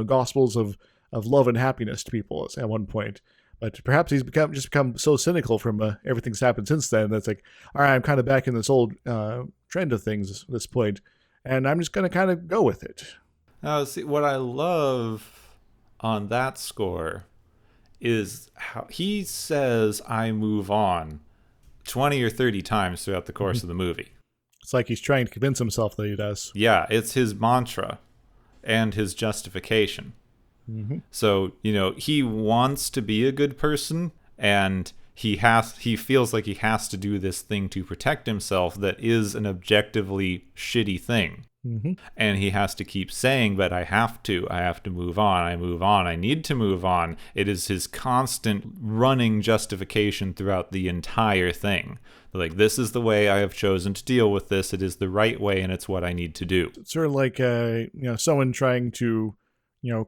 gospels of love and happiness to people at one point. But perhaps he's become so cynical from everything that's happened since then that's like, all right, I'm kind of back in this old trend of things at this point, and I'm just going to kind of go with it. Now, see, what I love on that score is how he says, I move on 20 or 30 times throughout the course of the movie. It's like he's trying to convince himself that he does. Yeah, it's his mantra and his justification. Mm-hmm. So, he wants to be a good person, and he feels like he has to do this thing to protect himself that is an objectively shitty thing. Mm-hmm. And he has to keep saying, but I have to move on, I need to move on. It is his constant running justification throughout the entire thing. Like, this is the way I have chosen to deal with this. It is the right way, and it's what I need to do. It's sort of like, someone trying to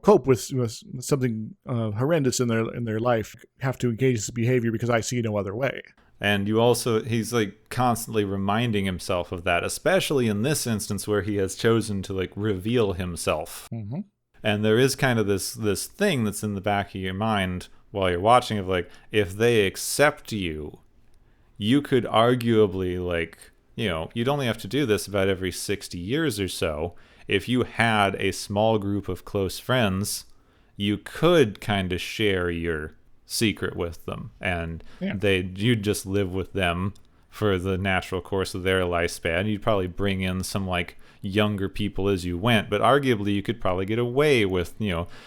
cope with something horrendous in their life, have to engage this behavior because I see no other way. And he's like constantly reminding himself of that, especially in this instance where he has chosen to like reveal himself. Mm-hmm. And there is kind of this thing that's in the back of your mind while you're watching of like, if they accept you, you could arguably you'd only have to do this about every 60 years or so. If you had a small group of close friends, you could kind of share your secret with them, and you'd just live with them for the natural course of their lifespan. You'd probably bring in some like younger people as you went, but arguably you could probably get away with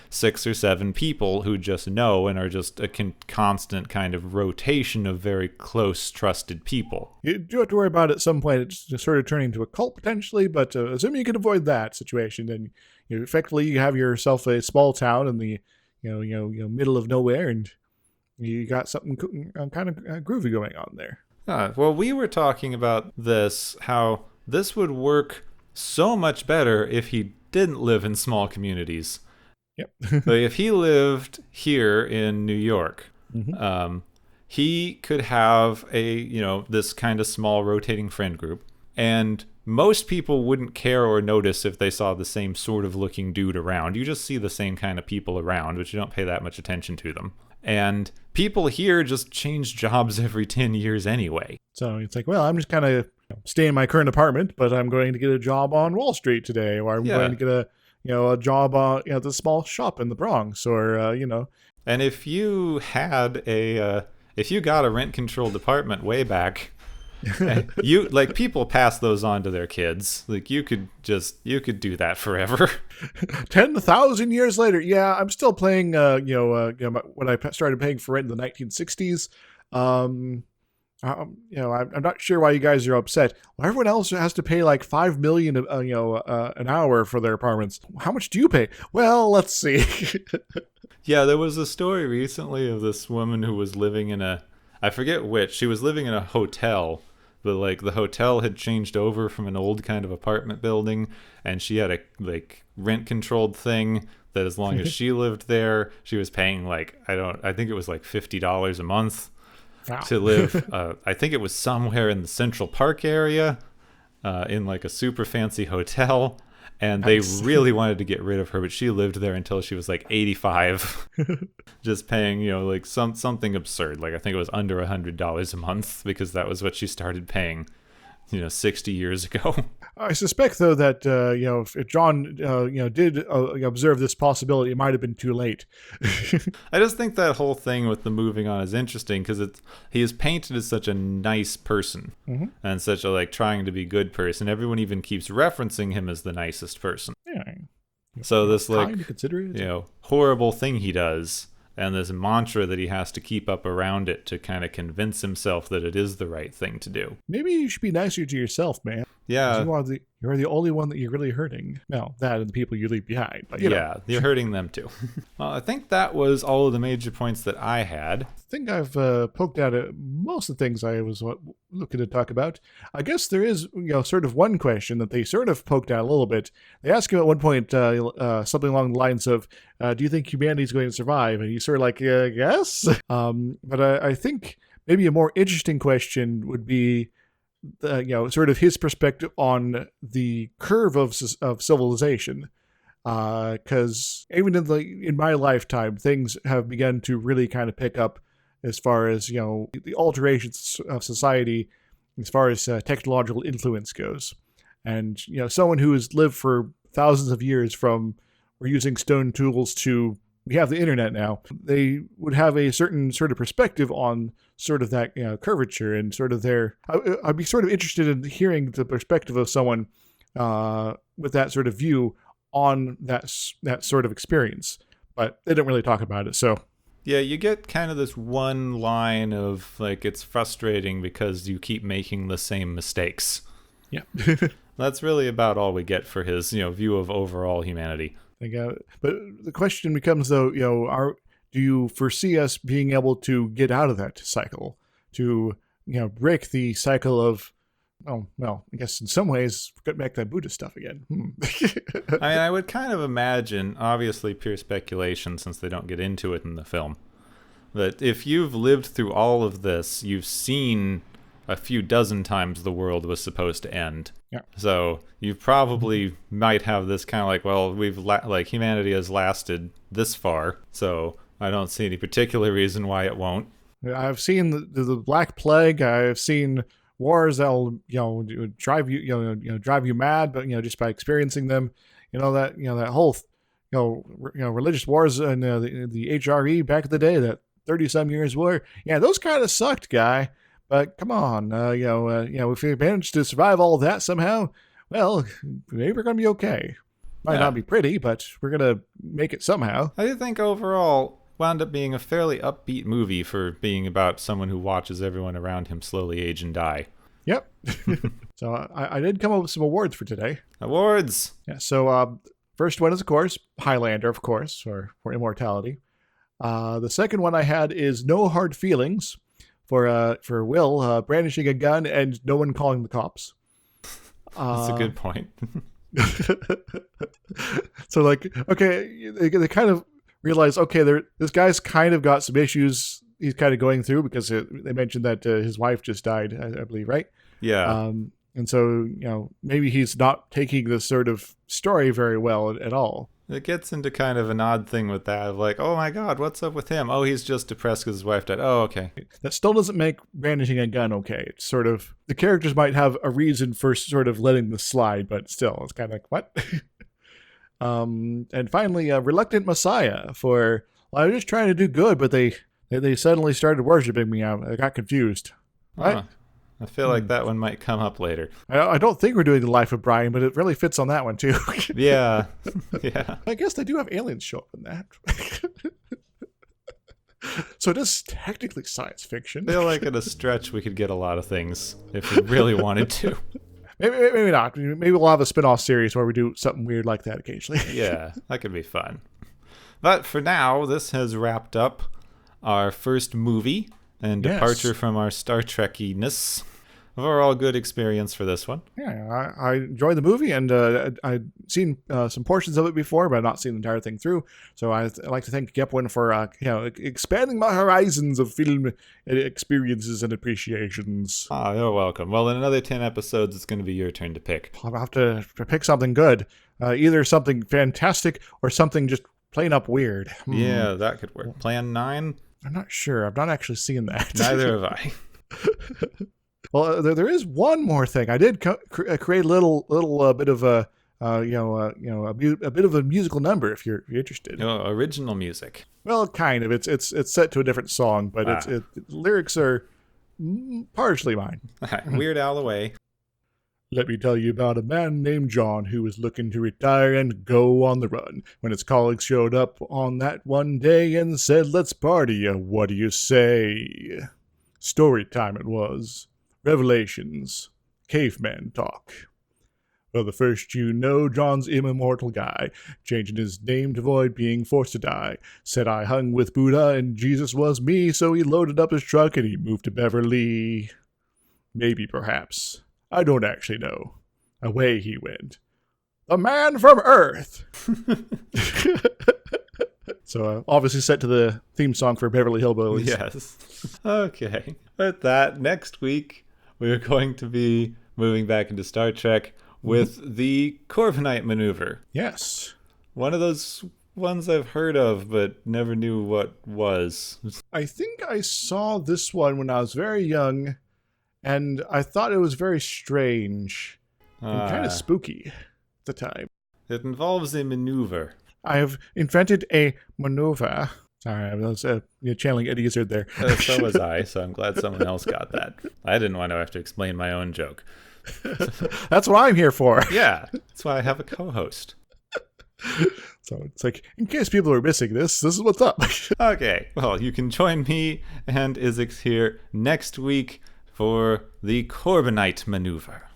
6 or 7 people who just know and are just a constant kind of rotation of very close trusted people. You do have to worry about at some point it's just sort of turning into a cult potentially, but assuming you can avoid that situation, then effectively you have yourself a small town in the middle of nowhere, and you got something kind of groovy going on there. Well, we were talking about this, how this would work so much better if he didn't live in small communities. Yep. Like if he lived here in New York, mm-hmm. He could have this kind of small rotating friend group, and most people wouldn't care or notice if they saw the same sort of looking dude around. You just see the same kind of people around, but you don't pay that much attention to them. And people here just change jobs every 10 years anyway. So it's like, well, I'm just kind of stay in my current apartment, but I'm going to get a job on Wall Street today, or I'm going to get a job at a small shop in the Bronx, or And if you had if you got a rent-controlled apartment way back, you like people pass those on to their kids. Like you could do that forever. 10,000 years later, yeah, I'm still paying. When I started paying for rent in the 1960s. I'm not sure why you guys are upset. Well, everyone else has to pay like $5 million, an hour for their apartments. How much do you pay? Well, let's see. Yeah, there was a story recently of this woman who was living in I forget which. She was living in a hotel, but like the hotel had changed over from an old kind of apartment building, and she had a like rent controlled thing that as long as she lived there, she was paying like I think it was like $50 a month Wow. to live. I think it was somewhere in the Central Park area, in like a super fancy hotel. And they Nice. really wanted to get rid of her, but she lived there until she was like 85, just paying, like something absurd. Like I think it was under $100 a month because that was what she started paying, 60 years ago. I suspect, though, that if John did observe this possibility, it might have been too late. I just think that whole thing with the moving on is interesting because he is painted as such a nice person and such a like trying to be good person. Everyone even keeps referencing him as the nicest person. Yeah. So this like considerate. horrible thing he does, and this mantra that he has to keep up around it to kind of convince himself that it is the right thing to do. Maybe you should be nicer to yourself, man. Yeah. You're the only one that you're really hurting. Well, that and the people you leave behind. But, you're hurting them too. Well, I think that was all of the major points that I had. I think I've poked out most of the things I was looking to talk about. I guess there is, sort of one question that they sort of poked out a little bit. They asked him at one point something along the lines of, do you think humanity is going to survive? And he's sort of like, yes. But I think maybe a more interesting question would be, sort of his perspective on the curve of civilization. Because even in my lifetime, things have begun to really kind of pick up as far as the alterations of society, as far as technological influence goes. And someone who has lived for thousands of years from we're using stone tools to we have the internet now, they would have a certain sort of perspective on sort of that curvature and sort of I'd be sort of interested in hearing the perspective of someone with that sort of view on that sort of experience, but they didn't really talk about it. So yeah, you get kind of this one line of like it's frustrating because you keep making the same mistakes. Yeah. That's really about all we get for his view of overall humanity. But the question becomes, though, do you foresee us being able to get out of that cycle, to break the cycle of, oh, well, I guess in some ways, get back to that Buddhist stuff again. I would kind of imagine, obviously pure speculation since they don't get into it in the film, that if you've lived through all of this, you've seen a few dozen times the world was supposed to end. Yeah. So you probably might have this kind of like, well, humanity has lasted this far, so I don't see any particular reason why it won't. I've seen the Black Plague. I've seen wars that'll drive you mad, but just by experiencing them, that whole religious wars and the HRE back in the day, that 30-some years war. Yeah, those kind of sucked, guy. But come on, if we manage to survive all of that somehow, well, maybe we're gonna be okay. Might not be pretty, but we're gonna make it somehow. I do think overall wound up being a fairly upbeat movie for being about someone who watches everyone around him slowly age and die. Yep. So I did come up with some awards for today. Awards. Yeah. So first one is, of course, Highlander, of course, for immortality. The second one I had is No Hard Feelings. For Will brandishing a gun and no one calling the cops. That's a good point. So, like, okay, they kind of realize, okay, this guy's kind of got some issues he's kind of going through because they mentioned that his wife just died, I believe, right? Yeah. And so, maybe he's not taking this sort of story very well at all. It gets into kind of an odd thing with that of like, oh my god, what's up with him? Oh, he's just depressed because his wife died. Oh, okay. That still doesn't make brandishing a gun okay. It's sort of, the characters might have a reason for sort of letting this slide, but still, it's kind of like, what? And finally, Reluctant Messiah for, well, I was just trying to do good, but they suddenly started worshiping me. I got confused. Huh. I feel like that one might come up later. I don't think we're doing The Life of Brian, but it really fits on that one, too. Yeah. Yeah. I guess they do have aliens show up in that. So it is technically science fiction. I feel like at a stretch we could get a lot of things if we really wanted to. Maybe not. Maybe we'll have a spin-off series where we do something weird like that occasionally. Yeah, that could be fun. But for now, this has wrapped up our first movie and departure from our Star Trek-iness. Overall good experience for this one. Yeah, I enjoyed the movie, and I'd seen some portions of it before, but I've not seen the entire thing through. So I'd like to thank Gepwin for expanding my horizons of film experiences and appreciations. Ah, you're welcome. Well, in another 10 episodes, it's going to be your turn to pick. I'll have to pick something good. Either something fantastic or something just plain up weird. Yeah, that could work. Plan 9? I'm not sure. I've not actually seen that. Neither have I. Well, there is one more thing. I did create a little bit of a bit of a musical number if you're interested. Oh, original music. Well, kind of. It's set to a different song, but lyrics are partially mine. Weird Al away. Let me tell you about a man named John who was looking to retire and go on the run. When his colleagues showed up on that one day and said, "Let's party, what do you say?" Story time it was. Revelations. Caveman talk. Well, the first you know, John's immortal guy, changing his name to avoid being forced to die. Said I hung with Buddha and Jesus was me, so he loaded up his truck and he moved to Beverly. Maybe, perhaps. I don't actually know. Away he went. The man from Earth! So obviously set to the theme song for Beverly Hillbillies. Yes. Okay. With that, next week, we're going to be moving back into Star Trek with the Corbinite maneuver. Yes. One of those ones I've heard of, but never knew what was. I think I saw this one when I was very young, and I thought it was very strange and kind of spooky at the time. It involves a maneuver. I have invented a maneuver. Sorry, I was channeling Eddie Izzard there. So was I, so I'm glad someone else got that. I didn't want to have to explain my own joke. That's what I'm here for. Yeah, that's why I have a co-host. So it's like, in case people are missing this is what's up. Okay, well, you can join me and Isix here next week for the Corbinite maneuver.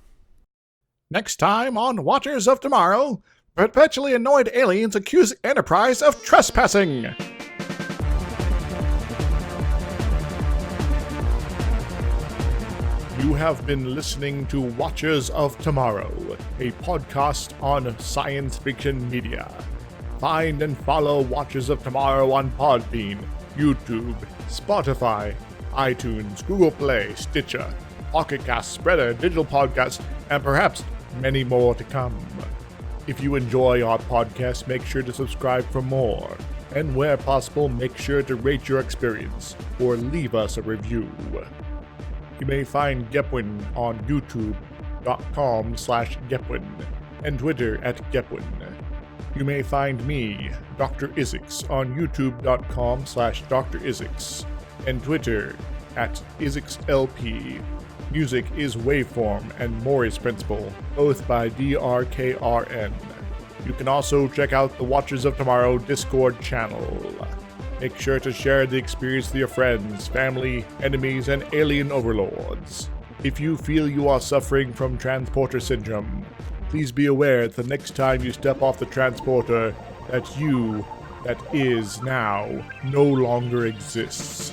Next time on Watchers of Tomorrow, perpetually annoyed aliens accuse Enterprise of trespassing. You have been listening to Watchers of Tomorrow, a podcast on science fiction media. Find and follow Watchers of Tomorrow on Podbean, YouTube, Spotify, iTunes, Google Play, Stitcher, Pocket Cast, Spreader, Digital Podcast, and perhaps many more to come. If you enjoy our podcast, make sure to subscribe for more. And where possible, make sure to rate your experience or leave us a review. You may find Gepwin on youtube.com/Gepwin and Twitter @Gepwin. You may find me, Dr. Isix, on youtube.com/Dr. Isix and Twitter @IsixLP. Music is Waveform and Maury's Principle, both by DRKRN. You can also check out the Watchers of Tomorrow Discord channel. Make sure to share the experience with your friends, family, enemies, and alien overlords. If you feel you are suffering from transporter syndrome, please be aware that the next time you step off the transporter, that you, that is now, no longer exists.